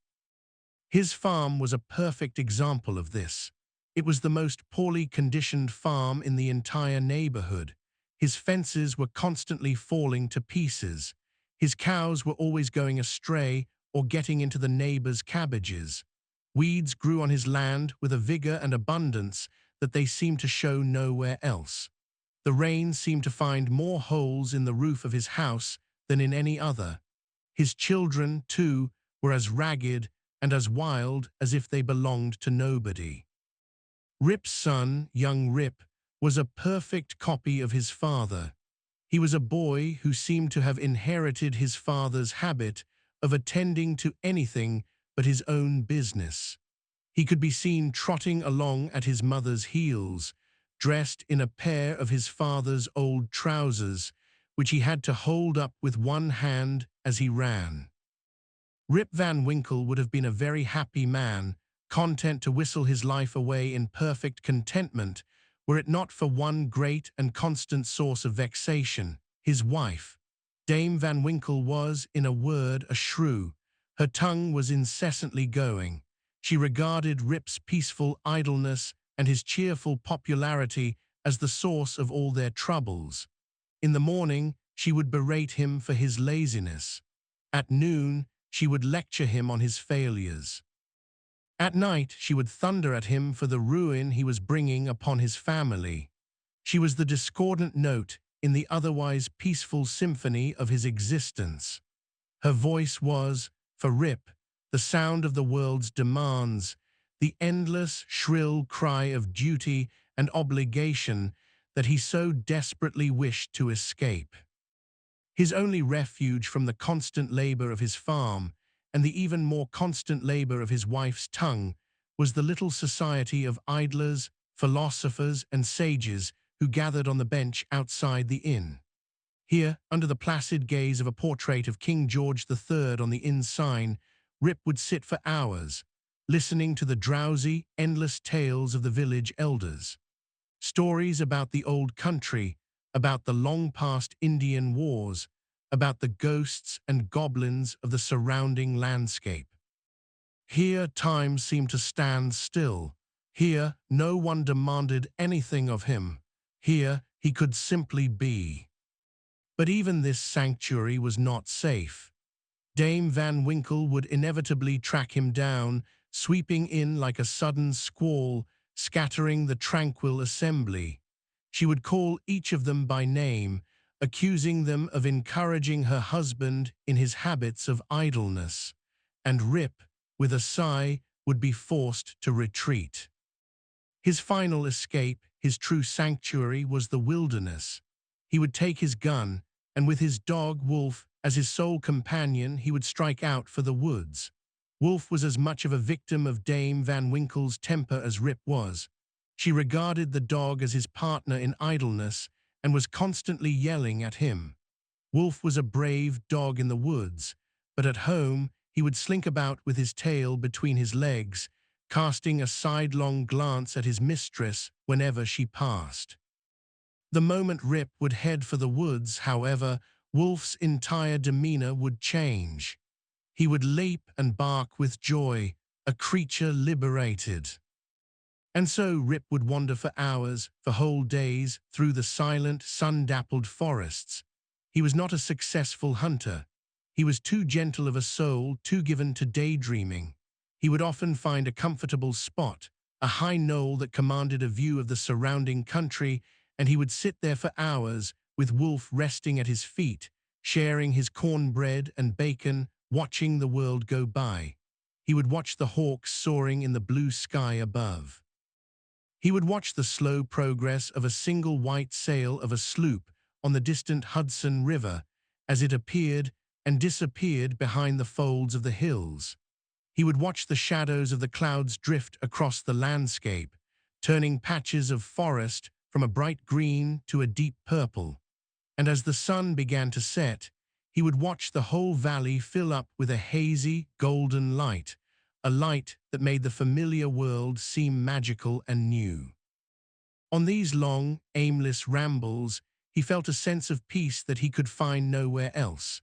His farm was a perfect example of this. It was the most poorly conditioned farm in the entire neighborhood. His fences were constantly falling to pieces. His cows were always going astray or getting into the neighbors' cabbages. Weeds grew on his land with a vigor and abundance that they seemed to show nowhere else. The rain seemed to find more holes in the roof of his house than in any other. His children, too, were as ragged and as wild as if they belonged to nobody. Rip's son, young Rip, was a perfect copy of his father. He was a boy who seemed to have inherited his father's habit of attending to anything but his own business. He could be seen trotting along at his mother's heels, dressed in a pair of his father's old trousers, which he had to hold up with one hand as he ran. Rip Van Winkle would have been a very happy man, content to whistle his life away in perfect contentment, were it not for one great and constant source of vexation, his wife. Dame Van Winkle was, in a word, a shrew, Her tongue was incessantly going. She regarded Rip's peaceful idleness and his cheerful popularity as the source of all their troubles. In the morning, she would berate him for his laziness. At noon, she would lecture him on his failures. At night, she would thunder at him for the ruin he was bringing upon his family. She was the discordant note in the otherwise peaceful symphony of his existence. Her voice was, for Rip, the sound of the world's demands, the endless, shrill cry of duty and obligation that he so desperately wished to escape. His only refuge from the constant labor of his farm and the even more constant labor of his wife's tongue was the little society of idlers, philosophers, and sages who gathered on the bench outside the inn. Here, under the placid gaze of a portrait of King George III on the inn sign, Rip would sit for hours, listening to the drowsy, endless tales of the village elders. Stories about the old country, about the long-past Indian wars, about the ghosts and goblins of the surrounding landscape. Here time seemed to stand still. Here no one demanded anything of him. Here he could simply be. But even this sanctuary was not safe. Dame Van Winkle would inevitably track him down, sweeping in like a sudden squall, scattering the tranquil assembly. She would call each of them by name, accusing them of encouraging her husband in his habits of idleness, and Rip, with a sigh, would be forced to retreat. His final escape, his true sanctuary, was the wilderness. He would take his gun, and with his dog Wolf as his sole companion, he would strike out for the woods. Wolf was as much of a victim of Dame Van Winkle's temper as Rip was. She regarded the dog as his partner in idleness and was constantly yelling at him. Wolf was a brave dog in the woods, but at home he would slink about with his tail between his legs, casting a sidelong glance at his mistress whenever she passed. The moment Rip would head for the woods, however, Wolf's entire demeanor would change. He would leap and bark with joy, a creature liberated. And so Rip would wander for hours, for whole days, through the silent, sun-dappled forests. He was not a successful hunter. He was too gentle of a soul, too given to daydreaming. He would often find a comfortable spot, a high knoll that commanded a view of the surrounding country, and he would sit there for hours, with Wolf resting at his feet, sharing his cornbread and bacon, watching the world go by. He would watch the hawks soaring in the blue sky above. He would watch the slow progress of a single white sail of a sloop on the distant Hudson River as it appeared and disappeared behind the folds of the hills. He would watch the shadows of the clouds drift across the landscape, turning patches of forest from a bright green to a deep purple. And as the sun began to set, he would watch the whole valley fill up with a hazy, golden light, a light that made the familiar world seem magical and new. On these long, aimless rambles, he felt a sense of peace that he could find nowhere else.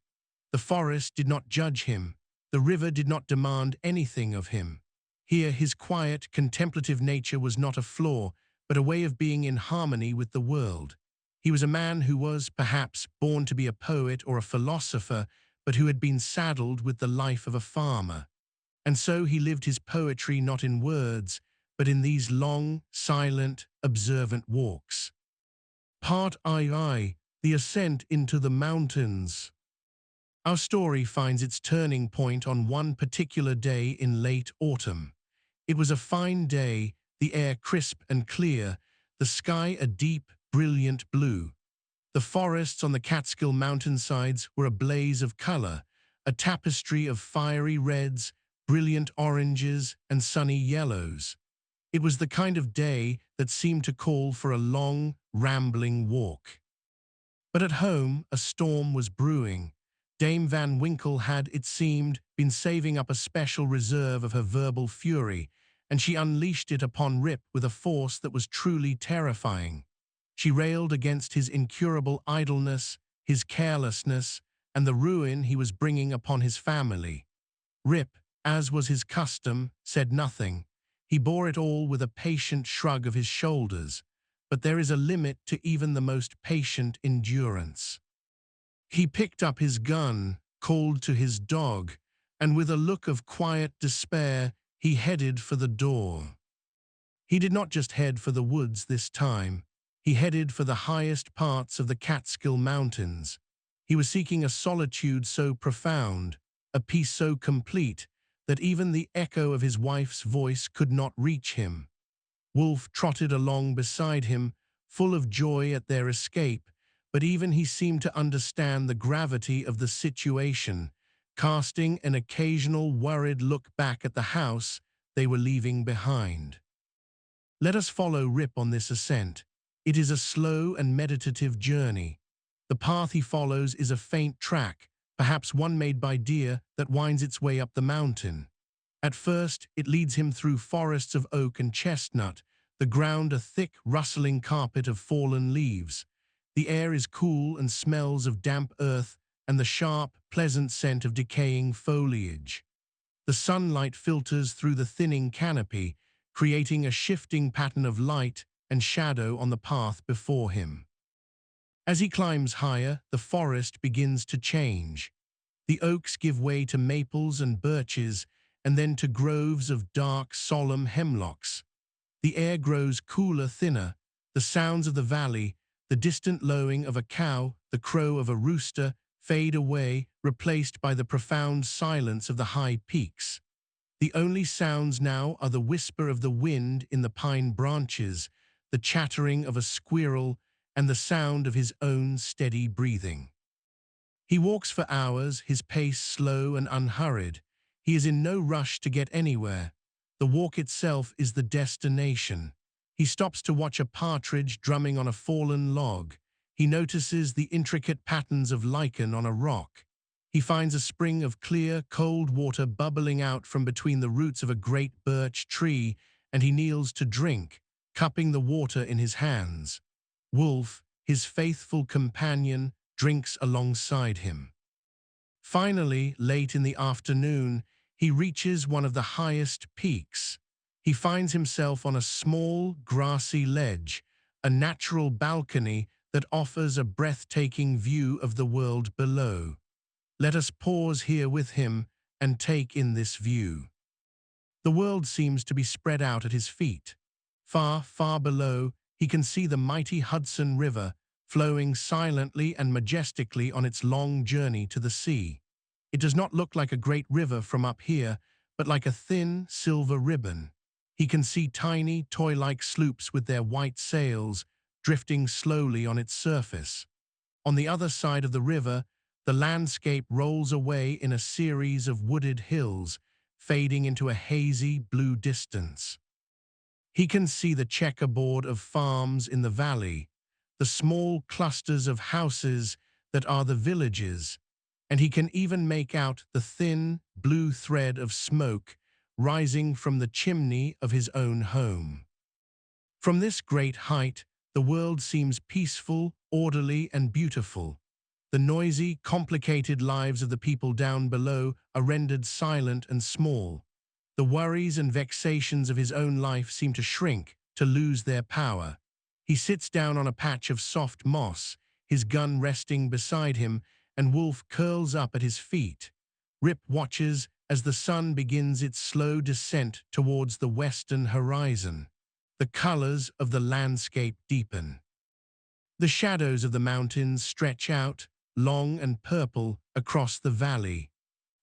The forest did not judge him. The river did not demand anything of him. Here, his quiet, contemplative nature was not a flaw, but a way of being in harmony with the world. He was a man who was, perhaps, born to be a poet or a philosopher, but who had been saddled with the life of a farmer. And so he lived his poetry not in words, but in these long, silent, observant walks. Part II, the ascent into the mountains. Our story finds its turning point on one particular day in late autumn. It was a fine day, the air crisp and clear, the sky a deep, brilliant blue. The forests on the Catskill mountainsides were a blaze of color, a tapestry of fiery reds, brilliant oranges, and sunny yellows. It was the kind of day that seemed to call for a long, rambling walk. But at home, a storm was brewing. Dame Van Winkle had, it seemed, been saving up a special reserve of her verbal fury, and she unleashed it upon Rip with a force that was truly terrifying. She railed against his incurable idleness, his carelessness, and the ruin he was bringing upon his family. Rip, as was his custom, said nothing. He bore it all with a patient shrug of his shoulders, but there is a limit to even the most patient endurance. He picked up his gun, called to his dog, and with a look of quiet despair, he headed for the door. He did not just head for the woods this time. He headed for the highest parts of the Catskill Mountains. He was seeking a solitude so profound, a peace so complete, that even the echo of his wife's voice could not reach him. Wolf trotted along beside him, full of joy at their escape, but even he seemed to understand the gravity of the situation, casting an occasional worried look back at the house they were leaving behind. Let us follow Rip on this ascent. It is a slow and meditative journey. The path he follows is a faint track, perhaps one made by deer, that winds its way up the mountain. At first, it leads him through forests of oak and chestnut, the ground a thick, rustling carpet of fallen leaves. The air is cool and smells of damp earth and the sharp, pleasant scent of decaying foliage. The sunlight filters through the thinning canopy, creating a shifting pattern of light and shadow on the path before him. As he climbs higher, the forest begins to change. The oaks give way to maples and birches, and then to groves of dark, solemn hemlocks. The air grows cooler, thinner. The sounds of the valley, the distant lowing of a cow, the crow of a rooster, fade away, replaced by the profound silence of the high peaks. The only sounds now are the whisper of the wind in the pine branches, the chattering of a squirrel, and the sound of his own steady breathing. He walks for hours, his pace slow and unhurried. He is in no rush to get anywhere. The walk itself is the destination. He stops to watch a partridge drumming on a fallen log. He notices the intricate patterns of lichen on a rock. He finds a spring of clear, cold water bubbling out from between the roots of a great birch tree, and he kneels to drink, cupping the water in his hands. Wolf, his faithful companion, drinks alongside him. Finally, late in the afternoon, he reaches one of the highest peaks. He finds himself on a small, grassy ledge, a natural balcony that offers a breathtaking view of the world below. Let us pause here with him and take in this view. The world seems to be spread out at his feet. Far, far below, he can see the mighty Hudson River, flowing silently and majestically on its long journey to the sea. It does not look like a great river from up here, but like a thin, silver ribbon. He can see tiny, toy-like sloops with their white sails, drifting slowly on its surface. On the other side of the river, the landscape rolls away in a series of wooded hills, fading into a hazy blue distance. He can see the checkerboard of farms in the valley, the small clusters of houses that are the villages, and he can even make out the thin, blue thread of smoke rising from the chimney of his own home. From this great height, the world seems peaceful, orderly, and beautiful. The noisy, complicated lives of the people down below are rendered silent and small. The worries and vexations of his own life seem to shrink, to lose their power. He sits down on a patch of soft moss, his gun resting beside him, and Wolf curls up at his feet. Rip watches as the sun begins its slow descent towards the western horizon. The colors of the landscape deepen. The shadows of the mountains stretch out, long and purple, across the valley.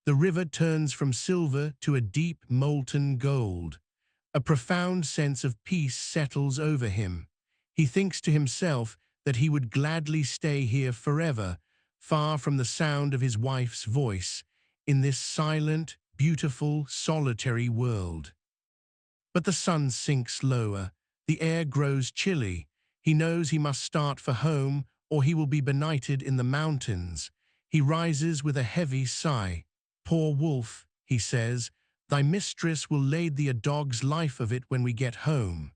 The river turns from silver to a deep molten gold. A profound sense of peace settles over him. He thinks to himself that he would gladly stay here forever, far from the sound of his wife's voice, in this silent, beautiful, solitary world. But the sun sinks lower. The air grows chilly. He knows he must start for home, or he will be benighted in the mountains. He rises with a heavy sigh. "Poor Wolf," he says, "thy mistress will lade thee a dog's life of it when we get home."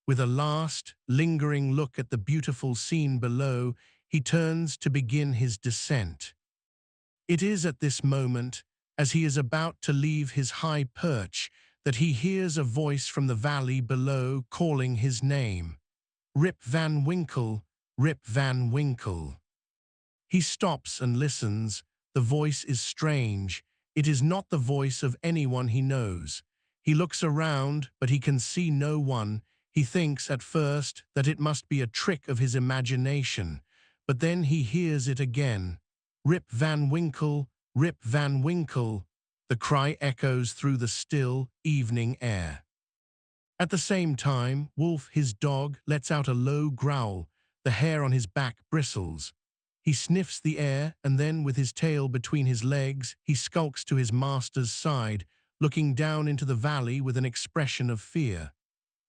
With a last, lingering look at the beautiful scene below, he turns to begin his descent. It is at this moment, as he is about to leave his high perch, that he hears a voice from the valley below calling his name. Rip Van Winkle, Rip Van Winkle. He stops and listens. The voice is strange. It is not the voice of anyone he knows. He looks around, but he can see no one. He thinks at first that it must be a trick of his imagination, but then he hears it again. Rip Van Winkle, Rip Van Winkle. The cry echoes through the still, evening air. At the same time, Wolf, his dog, lets out a low growl. The hair on his back bristles. He sniffs the air, and then, with his tail between his legs, he skulks to his master's side, looking down into the valley with an expression of fear.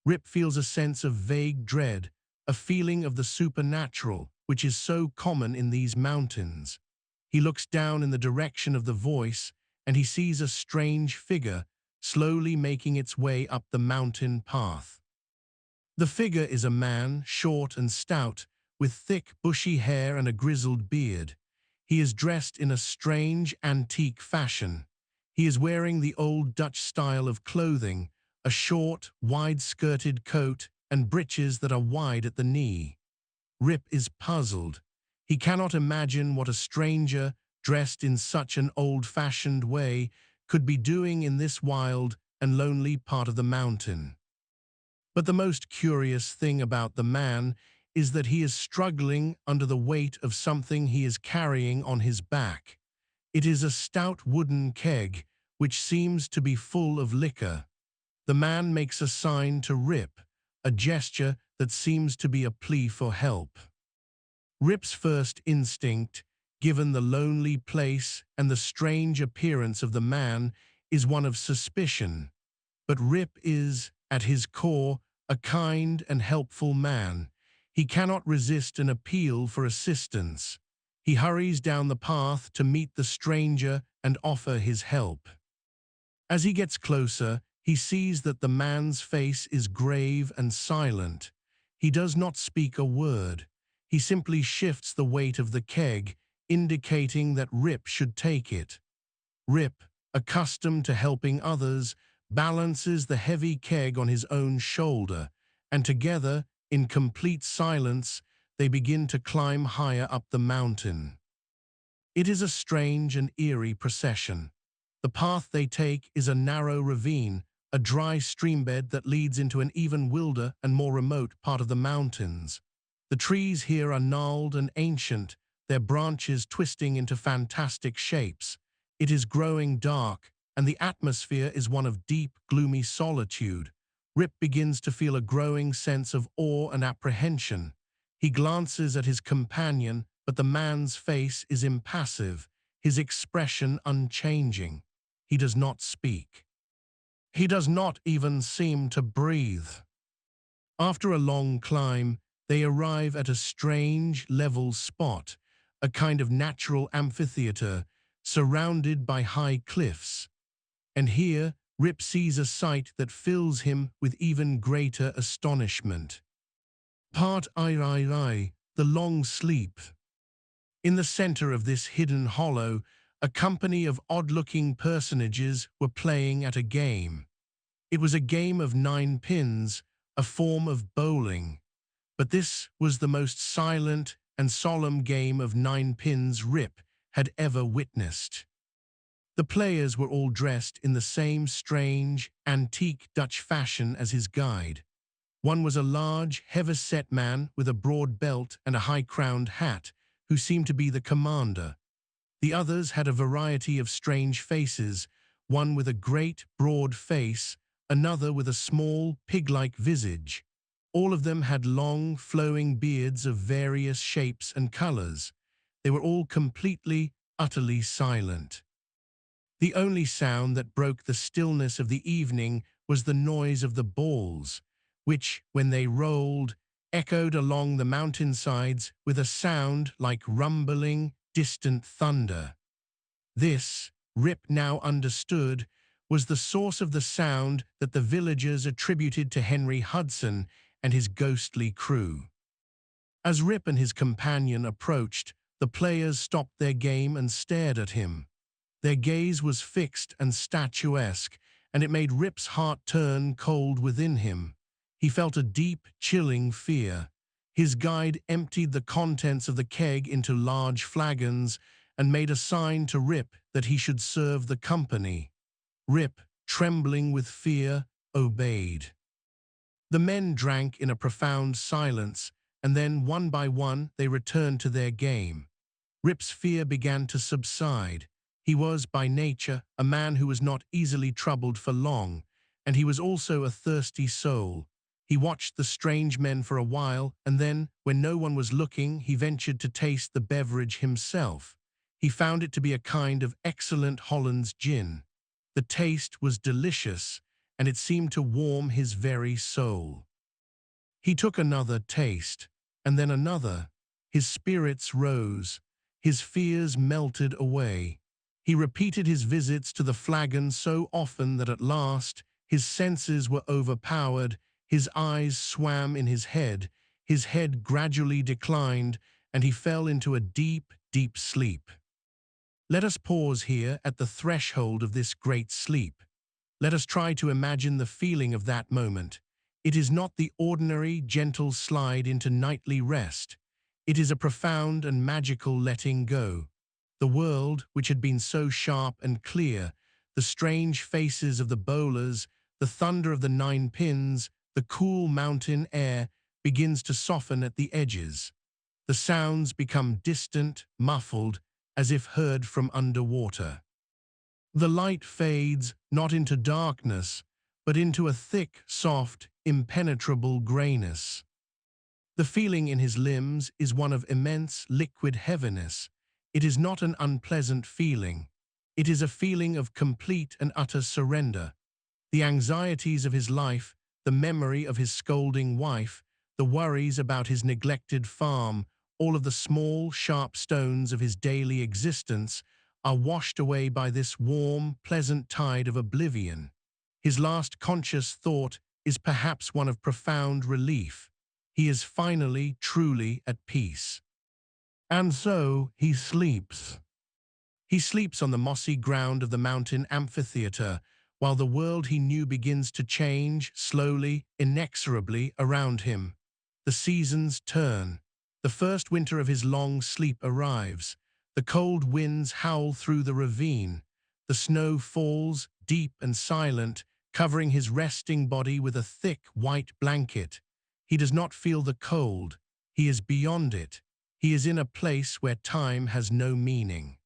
Rip feels a sense of vague dread, a feeling of the supernatural, which is so common in these mountains. He looks down in the direction of the voice, and he sees a strange figure slowly making its way up the mountain path. The figure is a man, short and stout, with thick, bushy hair and a grizzled beard. He is dressed in a strange, antique fashion. He is wearing the old Dutch style of clothing, a short, wide-skirted coat and breeches that are wide at the knee. Rip is puzzled. He cannot imagine what a stranger, dressed in such an old-fashioned way, could be doing in this wild and lonely part of the mountain. But the most curious thing about the man is that he is struggling under the weight of something he is carrying on his back. It is a stout wooden keg, which seems to be full of liquor. The man makes a sign to Rip, a gesture that seems to be a plea for help. Rip's first instinct, given the lonely place and the strange appearance of the man, is one of suspicion. But Rip is, at his core, a kind and helpful man. He cannot resist an appeal for assistance. He hurries down the path to meet the stranger and offer his help. As he gets closer, he sees that the man's face is grave and silent. He does not speak a word. He simply shifts the weight of the keg, indicating that Rip should take it. Rip, accustomed to helping others, balances the heavy keg on his own shoulder, and together, in complete silence, they begin to climb higher up the mountain. It is a strange and eerie procession. The path they take is a narrow ravine, a dry streambed that leads into an even wilder and more remote part of the mountains. The trees here are gnarled and ancient, their branches twisting into fantastic shapes. It is growing dark, and the atmosphere is one of deep, gloomy solitude. Rip begins to feel a growing sense of awe and apprehension. He glances at his companion, but the man's face is impassive, his expression unchanging. He does not speak. He does not even seem to breathe. After a long climb, they arrive at a strange, level spot, a kind of natural amphitheater surrounded by high cliffs. And here, Rip sees a sight that fills him with even greater astonishment. Part I, the long sleep. In the center of this hidden hollow, a company of odd-looking personages were playing at a game. It was a game of 9 pins, a form of bowling. But this was the most silent and solemn game of 9 pins Rip had ever witnessed. The players were all dressed in the same strange, antique Dutch fashion as his guide. One was a large, heavy-set man with a broad belt and a high-crowned hat, who seemed to be the commander. The others had a variety of strange faces, one with a great, broad face, another with a small, pig-like visage. All of them had long, flowing beards of various shapes and colors. They were all completely, utterly silent. The only sound that broke the stillness of the evening was the noise of the balls, which, when they rolled, echoed along the mountainsides with a sound like rumbling, distant thunder. This, Rip now understood, was the source of the sound that the villagers attributed to Henry Hudson and his ghostly crew. As Rip and his companion approached, the players stopped their game and stared at him. Their gaze was fixed and statuesque, and it made Rip's heart turn cold within him. He felt a deep, chilling fear. His guide emptied the contents of the keg into large flagons and made a sign to Rip that he should serve the company. Rip, trembling with fear, obeyed. The men drank in a profound silence, and then, one by one, they returned to their game. Rip's fear began to subside. He was, by nature, a man who was not easily troubled for long, and he was also a thirsty soul. He watched the strange men for a while, and then, when no one was looking, he ventured to taste the beverage himself. He found it to be a kind of excellent Hollands gin. The taste was delicious, and it seemed to warm his very soul. He took another taste, and then another. His spirits rose. His fears melted away. He repeated his visits to the flagon so often that at last his senses were overpowered, his eyes swam in his head gradually declined, and he fell into a deep, deep sleep. Let us pause here at the threshold of this great sleep. Let us try to imagine the feeling of that moment. It is not the ordinary, gentle slide into nightly rest. It is a profound and magical letting go. The world, which had been so sharp and clear, the strange faces of the bowlers, the thunder of the nine pins, the cool mountain air, begins to soften at the edges. The sounds become distant, muffled, as if heard from underwater. The light fades, not into darkness, but into a thick, soft, impenetrable grayness. The feeling in his limbs is one of immense, liquid heaviness. It is not an unpleasant feeling. It is a feeling of complete and utter surrender. The anxieties of his life, the memory of his scolding wife, the worries about his neglected farm, all of the small, sharp stones of his daily existence are washed away by this warm, pleasant tide of oblivion. His last conscious thought is perhaps one of profound relief. He is finally, truly at peace. And so he sleeps. He sleeps on the mossy ground of the mountain amphitheater, while the world he knew begins to change, slowly, inexorably, around him. The seasons turn. The first winter of his long sleep arrives. The cold winds howl through the ravine. The snow falls, deep and silent, covering his resting body with a thick, white blanket. He does not feel the cold. He is beyond it. He is in a place where time has no meaning.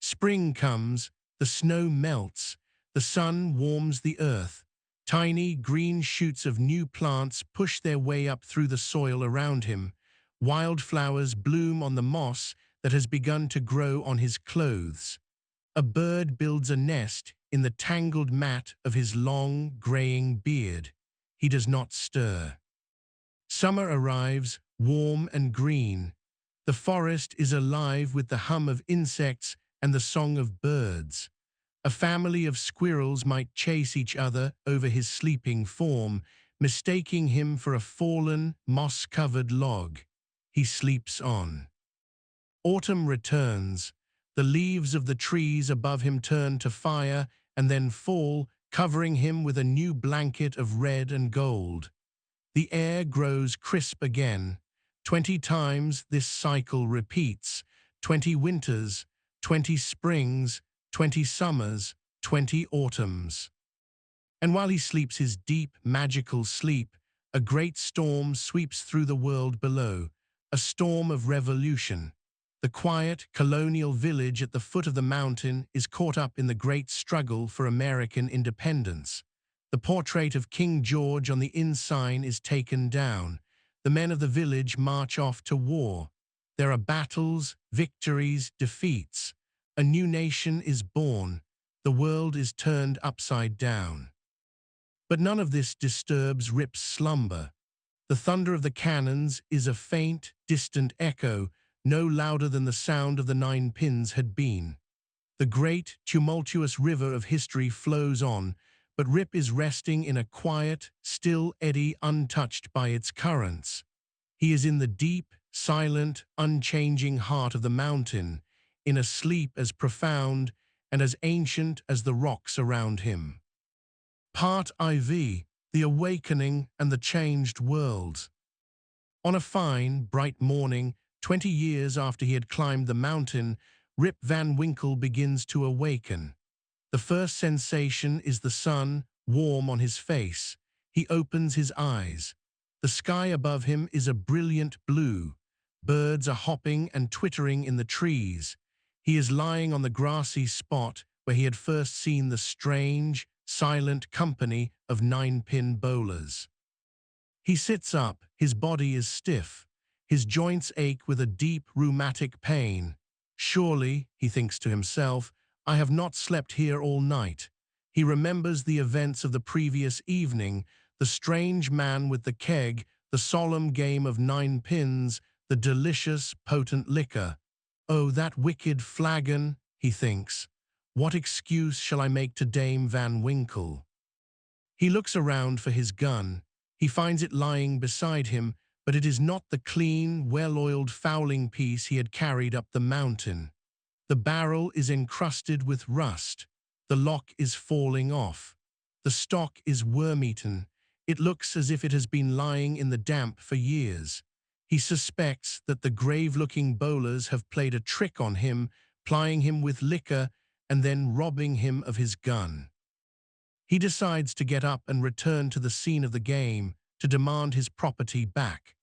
Spring comes, the snow melts, the sun warms the earth. Tiny green shoots of new plants push their way up through the soil around him. Wildflowers bloom on the moss that has begun to grow on his clothes. A bird builds a nest in the tangled mat of his long, graying beard. He does not stir. Summer arrives, warm and green. The forest is alive with the hum of insects and the song of birds. A family of squirrels might chase each other over his sleeping form, mistaking him for a fallen, moss-covered log. He sleeps on. Autumn returns. The leaves of the trees above him turn to fire and then fall, covering him with a new blanket of red and gold. The air grows crisp again. 20 times this cycle repeats. 20 winters, 20 springs, 20 summers, 20 autumns. And while he sleeps his deep, magical sleep, a great storm sweeps through the world below, a storm of revolution. The quiet, colonial village at the foot of the mountain is caught up in the great struggle for American independence. The portrait of King George on the inn sign is taken down. The men of the village march off to war. There are battles, victories, defeats. A new nation is born. The world is turned upside down. But none of this disturbs Rip's slumber. The thunder of the cannons is a faint, distant echo, no louder than the sound of the nine pins had been. The great, tumultuous river of history flows on, but Rip is resting in a quiet, still eddy untouched by its currents. He is in the deep, silent, unchanging heart of the mountain, in a sleep as profound and as ancient as the rocks around him. Part IV, The Awakening and the Changed World. On a fine, bright morning, 20 years after he had climbed the mountain, Rip Van Winkle begins to awaken. The first sensation is the sun, warm on his face. He opens his eyes. The sky above him is a brilliant blue. Birds are hopping and twittering in the trees. He is lying on the grassy spot where he had first seen the strange, silent company of nine-pin bowlers. He sits up, his body is stiff. His joints ache with a deep rheumatic pain. Surely, he thinks to himself, I have not slept here all night. He remembers the events of the previous evening, the strange man with the keg, the solemn game of nine pins, the delicious, potent liquor. Oh, that wicked flagon, he thinks. What excuse shall I make to Dame Van Winkle? He looks around for his gun. He finds it lying beside him, but it is not the clean, well-oiled fowling piece he had carried up the mountain. The barrel is encrusted with rust. The lock is falling off. The stock is worm-eaten. It looks as if it has been lying in the damp for years. He suspects that the grave-looking bowlers have played a trick on him, plying him with liquor and then robbing him of his gun. He decides to get up and return to the scene of the game, to demand his property back.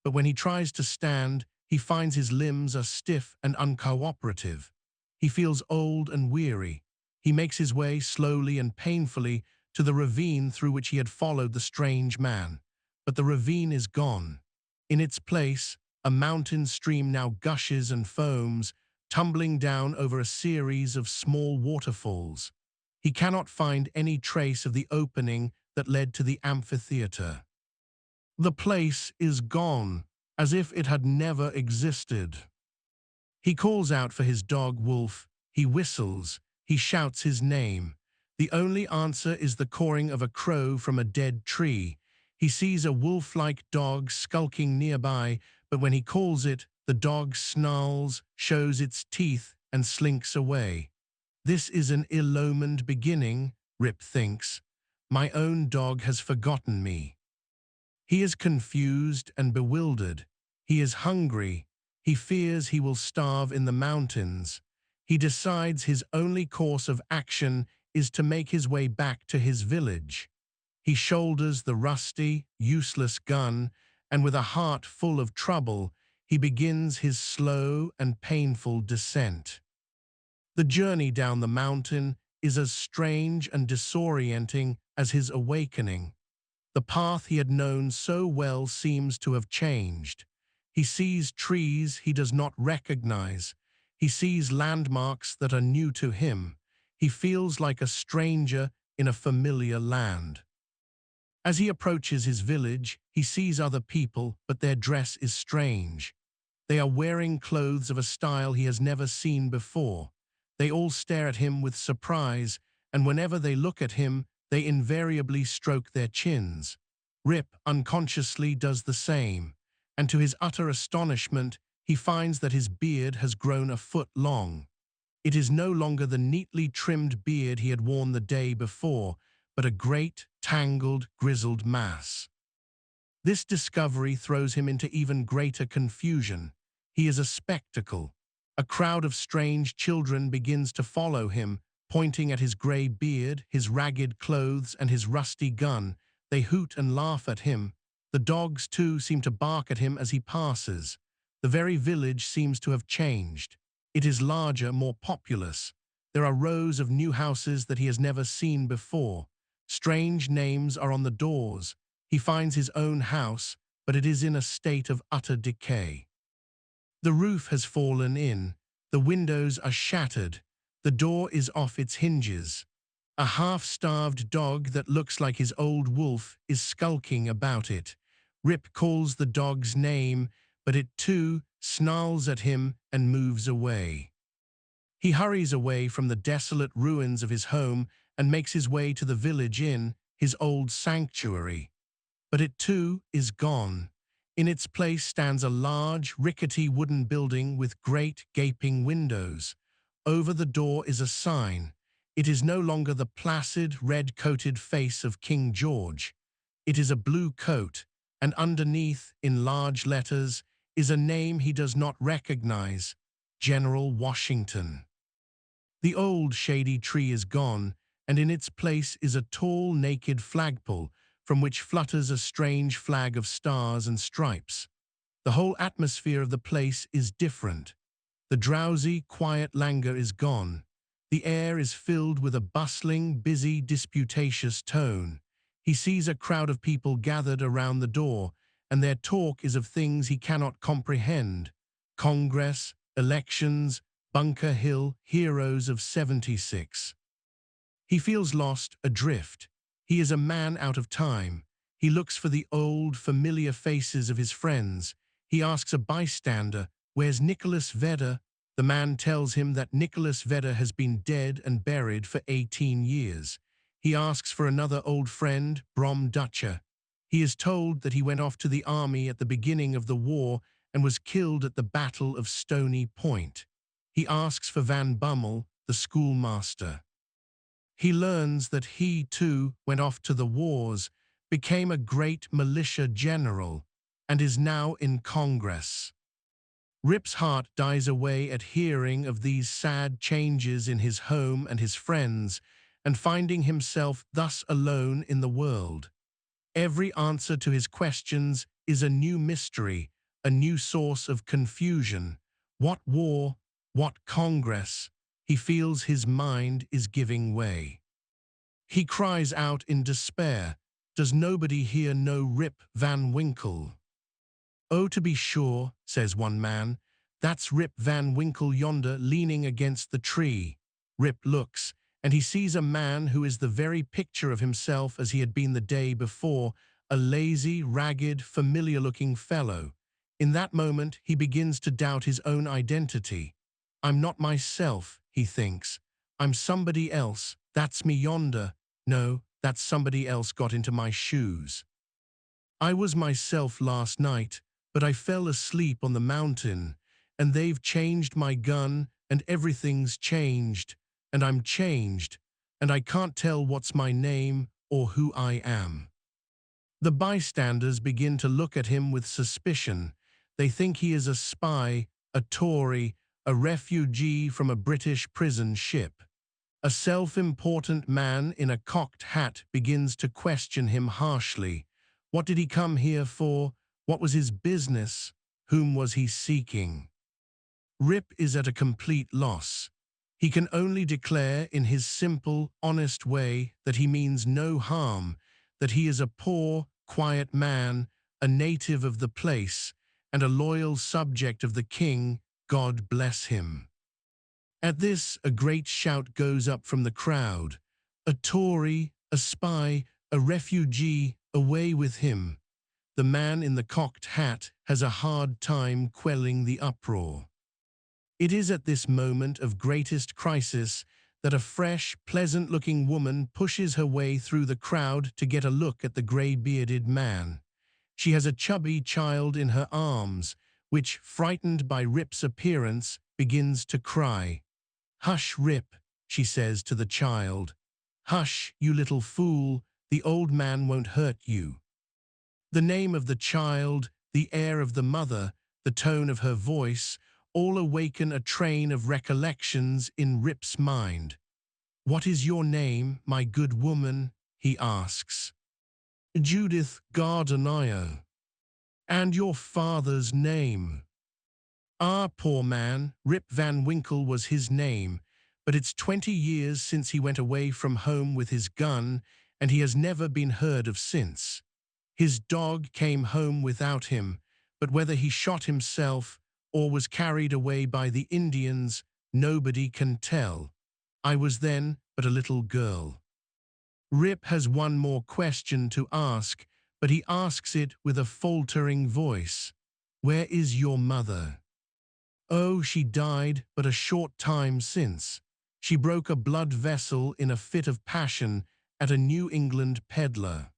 But when he tries to stand, he finds his limbs are stiff and uncooperative. He feels old and weary. He makes his way slowly and painfully to the ravine through which he had followed the strange man. But the ravine is gone. In its place, a mountain stream now gushes and foams, tumbling down over a series of small waterfalls. He cannot find any trace of the opening that led to the amphitheater. The place is gone, as if it had never existed. He calls out for his dog Wolf. He whistles. He shouts his name. The only answer is the cawing of a crow from a dead tree. He sees a wolf-like dog skulking nearby, but when he calls it, the dog snarls, shows its teeth, and slinks away. This is an ill-omened beginning, Rip thinks. My own dog has forgotten me. He is confused and bewildered. He is hungry. He fears he will starve in the mountains. He decides his only course of action is to make his way back to his village. He shoulders the rusty, useless gun, and with a heart full of trouble, he begins his slow and painful descent. The journey down the mountain is as strange and disorienting as his awakening. The path he had known so well seems to have changed. He sees trees he does not recognize. He sees landmarks that are new to him. He feels like a stranger in a familiar land. As he approaches his village, he sees other people, but their dress is strange. They are wearing clothes of a style he has never seen before. They all stare at him with surprise, and whenever they look at him, they invariably stroke their chins. Rip unconsciously does the same, and to his utter astonishment, he finds that his beard has grown a foot long. It is no longer the neatly trimmed beard he had worn the day before, but a great, tangled, grizzled mass. This discovery throws him into even greater confusion. He is a spectacle. A crowd of strange children begins to follow him, pointing at his grey beard, his ragged clothes, and his rusty gun. They hoot and laugh at him. The dogs, too, seem to bark at him as he passes. The very village seems to have changed. It is larger, more populous. There are rows of new houses that he has never seen before. Strange names are on the doors. He finds his own house, but it is in a state of utter decay. The roof has fallen in. The windows are shattered. The door is off its hinges. A half-starved dog that looks like his old wolf is skulking about it. Rip calls the dog's name, but it too snarls at him and moves away. He hurries away from the desolate ruins of his home and makes his way to the village inn, his old sanctuary. But it too is gone. In its place stands a large, rickety wooden building with great, gaping windows. Over the door is a sign. It is no longer the placid, red-coated face of King George. It is a blue coat, and underneath, in large letters, is a name he does not recognize: General Washington. The old shady tree is gone, and in its place is a tall, naked flagpole from which flutters a strange flag of stars and stripes. The whole atmosphere of the place is different. The drowsy, quiet languor is gone. The air is filled with a bustling, busy, disputatious tone. He sees a crowd of people gathered around the door, and their talk is of things he cannot comprehend: Congress, elections, Bunker Hill, heroes of '76. He feels lost, adrift. He is a man out of time. He looks for the old, familiar faces of his friends. He asks a bystander, "Where's Nicholas Vedder?" The man tells him that Nicholas Vedder has been dead and buried for 18 years. He asks for another old friend, Brom Dutcher. He is told that he went off to the army at the beginning of the war and was killed at the Battle of Stony Point. He asks for Van Bummel, the schoolmaster. He learns that he, too, went off to the wars, became a great militia general, and is now in Congress. Rip's heart dies away at hearing of these sad changes in his home and his friends, and finding himself thus alone in the world. Every answer to his questions is a new mystery, a new source of confusion. What war? What Congress? He feels his mind is giving way. He cries out in despair, "Does nobody here know Rip Van Winkle?" "Oh, to be sure," says one man, "that's Rip Van Winkle yonder leaning against the tree." Rip looks, and he sees a man who is the very picture of himself as he had been the day before, a lazy, ragged, familiar-looking fellow. In that moment, he begins to doubt his own identity. "I'm not myself," he thinks. "I'm somebody else. That's me yonder. No, that's somebody else got into my shoes. I was myself last night, but I fell asleep on the mountain, and they've changed my gun, and everything's changed, and I'm changed, and I can't tell what's my name or who I am." The bystanders begin to look at him with suspicion. They think he is a spy, a Tory, a refugee from a British prison ship. A self-important man in a cocked hat begins to question him harshly. What did he come here for? What was his business? Whom was he seeking? Rip is at a complete loss. He can only declare in his simple, honest way that he means no harm, that he is a poor, quiet man, a native of the place, and a loyal subject of the king, God bless him. At this, a great shout goes up from the crowd. A Tory, a spy, a refugee, away with him. The man in the cocked hat has a hard time quelling the uproar. It is at this moment of greatest crisis that a fresh, pleasant-looking woman pushes her way through the crowd to get a look at the grey-bearded man. She has a chubby child in her arms, which, frightened by Rip's appearance, begins to cry. "Hush, Rip," she says to the child. "Hush, you little fool, the old man won't hurt you." The name of the child, the air of the mother, the tone of her voice, all awaken a train of recollections in Rip's mind. "What is your name, my good woman?" he asks. "Judith Gardenier." "And your father's name?" "Ah, poor man, Rip Van Winkle was his name, but it's 20 years since he went away from home with his gun, and he has never been heard of since. His dog came home without him, but whether he shot himself or was carried away by the Indians, nobody can tell. I was then but a little girl." Rip has one more question to ask, but he asks it with a faltering voice. "Where is your mother?" "Oh, she died but a short time since. She broke a blood vessel in a fit of passion at a New England peddler."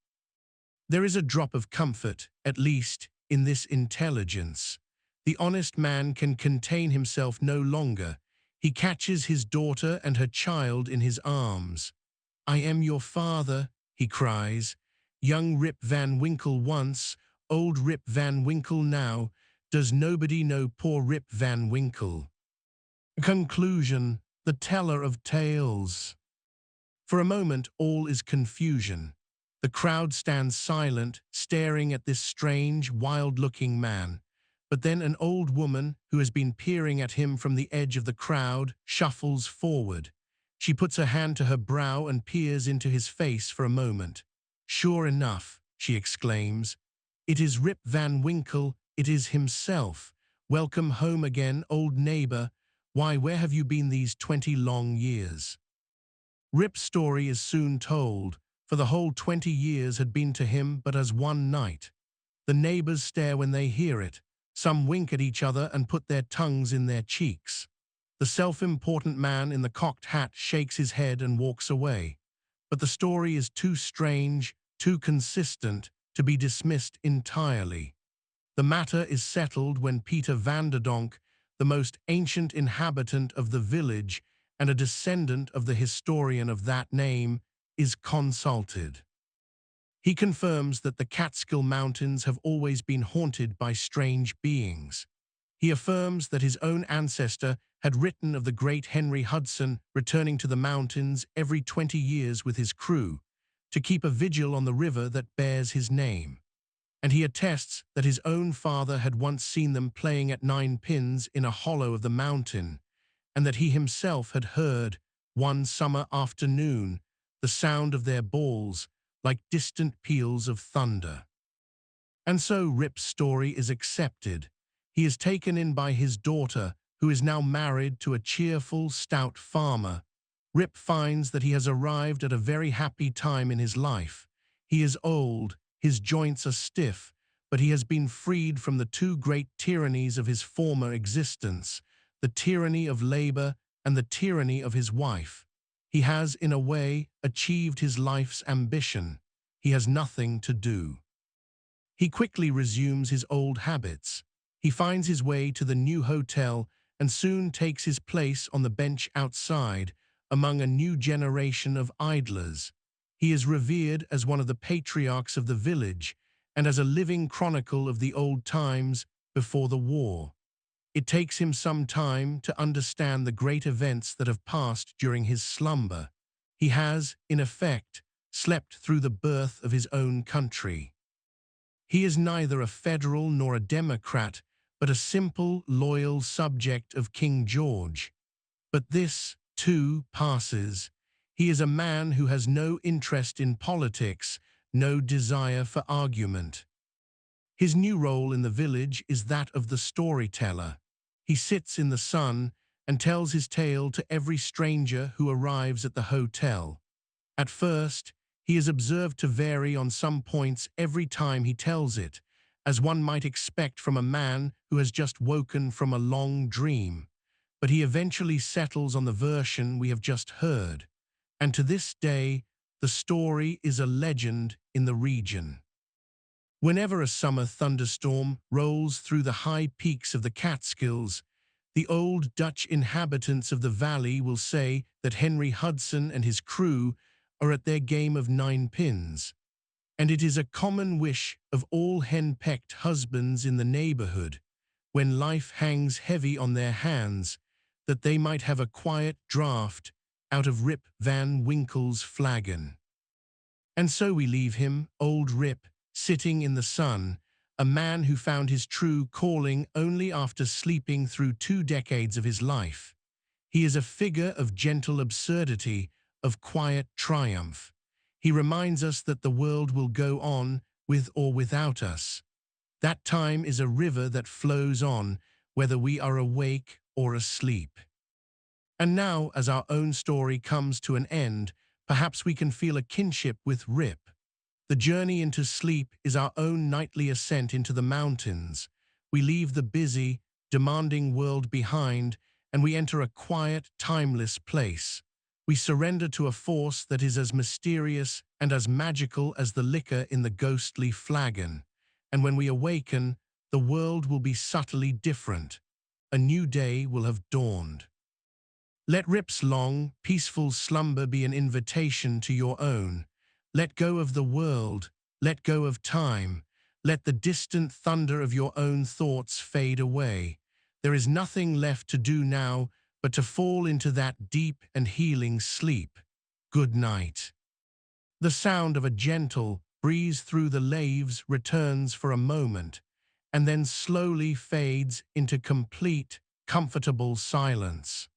There is a drop of comfort, at least, in this intelligence. The honest man can contain himself no longer. He catches his daughter and her child in his arms. "I am your father," he cries. "Young Rip Van Winkle once, old Rip Van Winkle now. Does nobody know poor Rip Van Winkle?" Conclusion: the teller of tales. For a moment, all is confusion. The crowd stands silent, staring at this strange, wild-looking man. But then an old woman, who has been peering at him from the edge of the crowd, shuffles forward. She puts her hand to her brow and peers into his face for a moment. "Sure enough," she exclaims, "it is Rip Van Winkle, it is himself. Welcome home again, old neighbor. Why, where have you been these 20 long years?" Rip's story is soon told, for the whole 20 years had been to him but as one night. The neighbors stare when they hear it. Some wink at each other and put their tongues in their cheeks. The self-important man in the cocked hat shakes his head and walks away. But the story is too strange, too consistent, to be dismissed entirely. The matter is settled when Peter Vanderdonk, the most ancient inhabitant of the village and a descendant of the historian of that name, is consulted. He confirms that the Catskill Mountains have always been haunted by strange beings. He affirms that his own ancestor had written of the great Henry Hudson returning to the mountains every 20 years with his crew to keep a vigil on the river that bears his name. And he attests that his own father had once seen them playing at 9 pins in a hollow of the mountain, and that he himself had heard, one summer afternoon, the sound of their balls like distant peals of thunder. And so Rip's story is accepted. He is taken in by his daughter, who is now married to a cheerful, stout farmer. Rip finds that he has arrived at a very happy time in his life. He is old, his joints are stiff, but he has been freed from the two great tyrannies of his former existence, the tyranny of labor and the tyranny of his wife. He has, in a way, achieved his life's ambition. He has nothing to do. He quickly resumes his old habits. He finds his way to the new hotel and soon takes his place on the bench outside among a new generation of idlers. He is revered as one of the patriarchs of the village and as a living chronicle of the old times before the war. It takes him some time to understand the great events that have passed during his slumber. He has, in effect, slept through the birth of his own country. He is neither a federal nor a Democrat, but a simple, loyal subject of King George. But this, too, passes. He is a man who has no interest in politics, no desire for argument. His new role in the village is that of the storyteller. He sits in the sun and tells his tale to every stranger who arrives at the hotel. At first, he is observed to vary on some points every time he tells it, as one might expect from a man who has just woken from a long dream. But he eventually settles on the version we have just heard. And to this day, the story is a legend in the region. Whenever a summer thunderstorm rolls through the high peaks of the Catskills, the old Dutch inhabitants of the valley will say that Henry Hudson and his crew are at their game of 9 pins. And it is a common wish of all hen-pecked husbands in the neighborhood, when life hangs heavy on their hands, that they might have a quiet draught out of Rip Van Winkle's flagon. And so we leave him, old Rip, sitting in the sun, a man who found his true calling only after sleeping through 2 decades of his life. He is a figure of gentle absurdity, of quiet triumph. He reminds us that the world will go on, with or without us. That time is a river that flows on, whether we are awake or asleep. And now, as our own story comes to an end, perhaps we can feel a kinship with Rip. The journey into sleep is our own nightly ascent into the mountains. We leave the busy, demanding world behind, and we enter a quiet, timeless place. We surrender to a force that is as mysterious and as magical as the liquor in the ghostly flagon. And when we awaken, the world will be subtly different. A new day will have dawned. Let Rip's long, peaceful slumber be an invitation to your own. Let go of the world, let go of time, let the distant thunder of your own thoughts fade away. There is nothing left to do now but to fall into that deep and healing sleep. Good night. The sound of a gentle breeze through the leaves returns for a moment, and then slowly fades into complete, comfortable silence.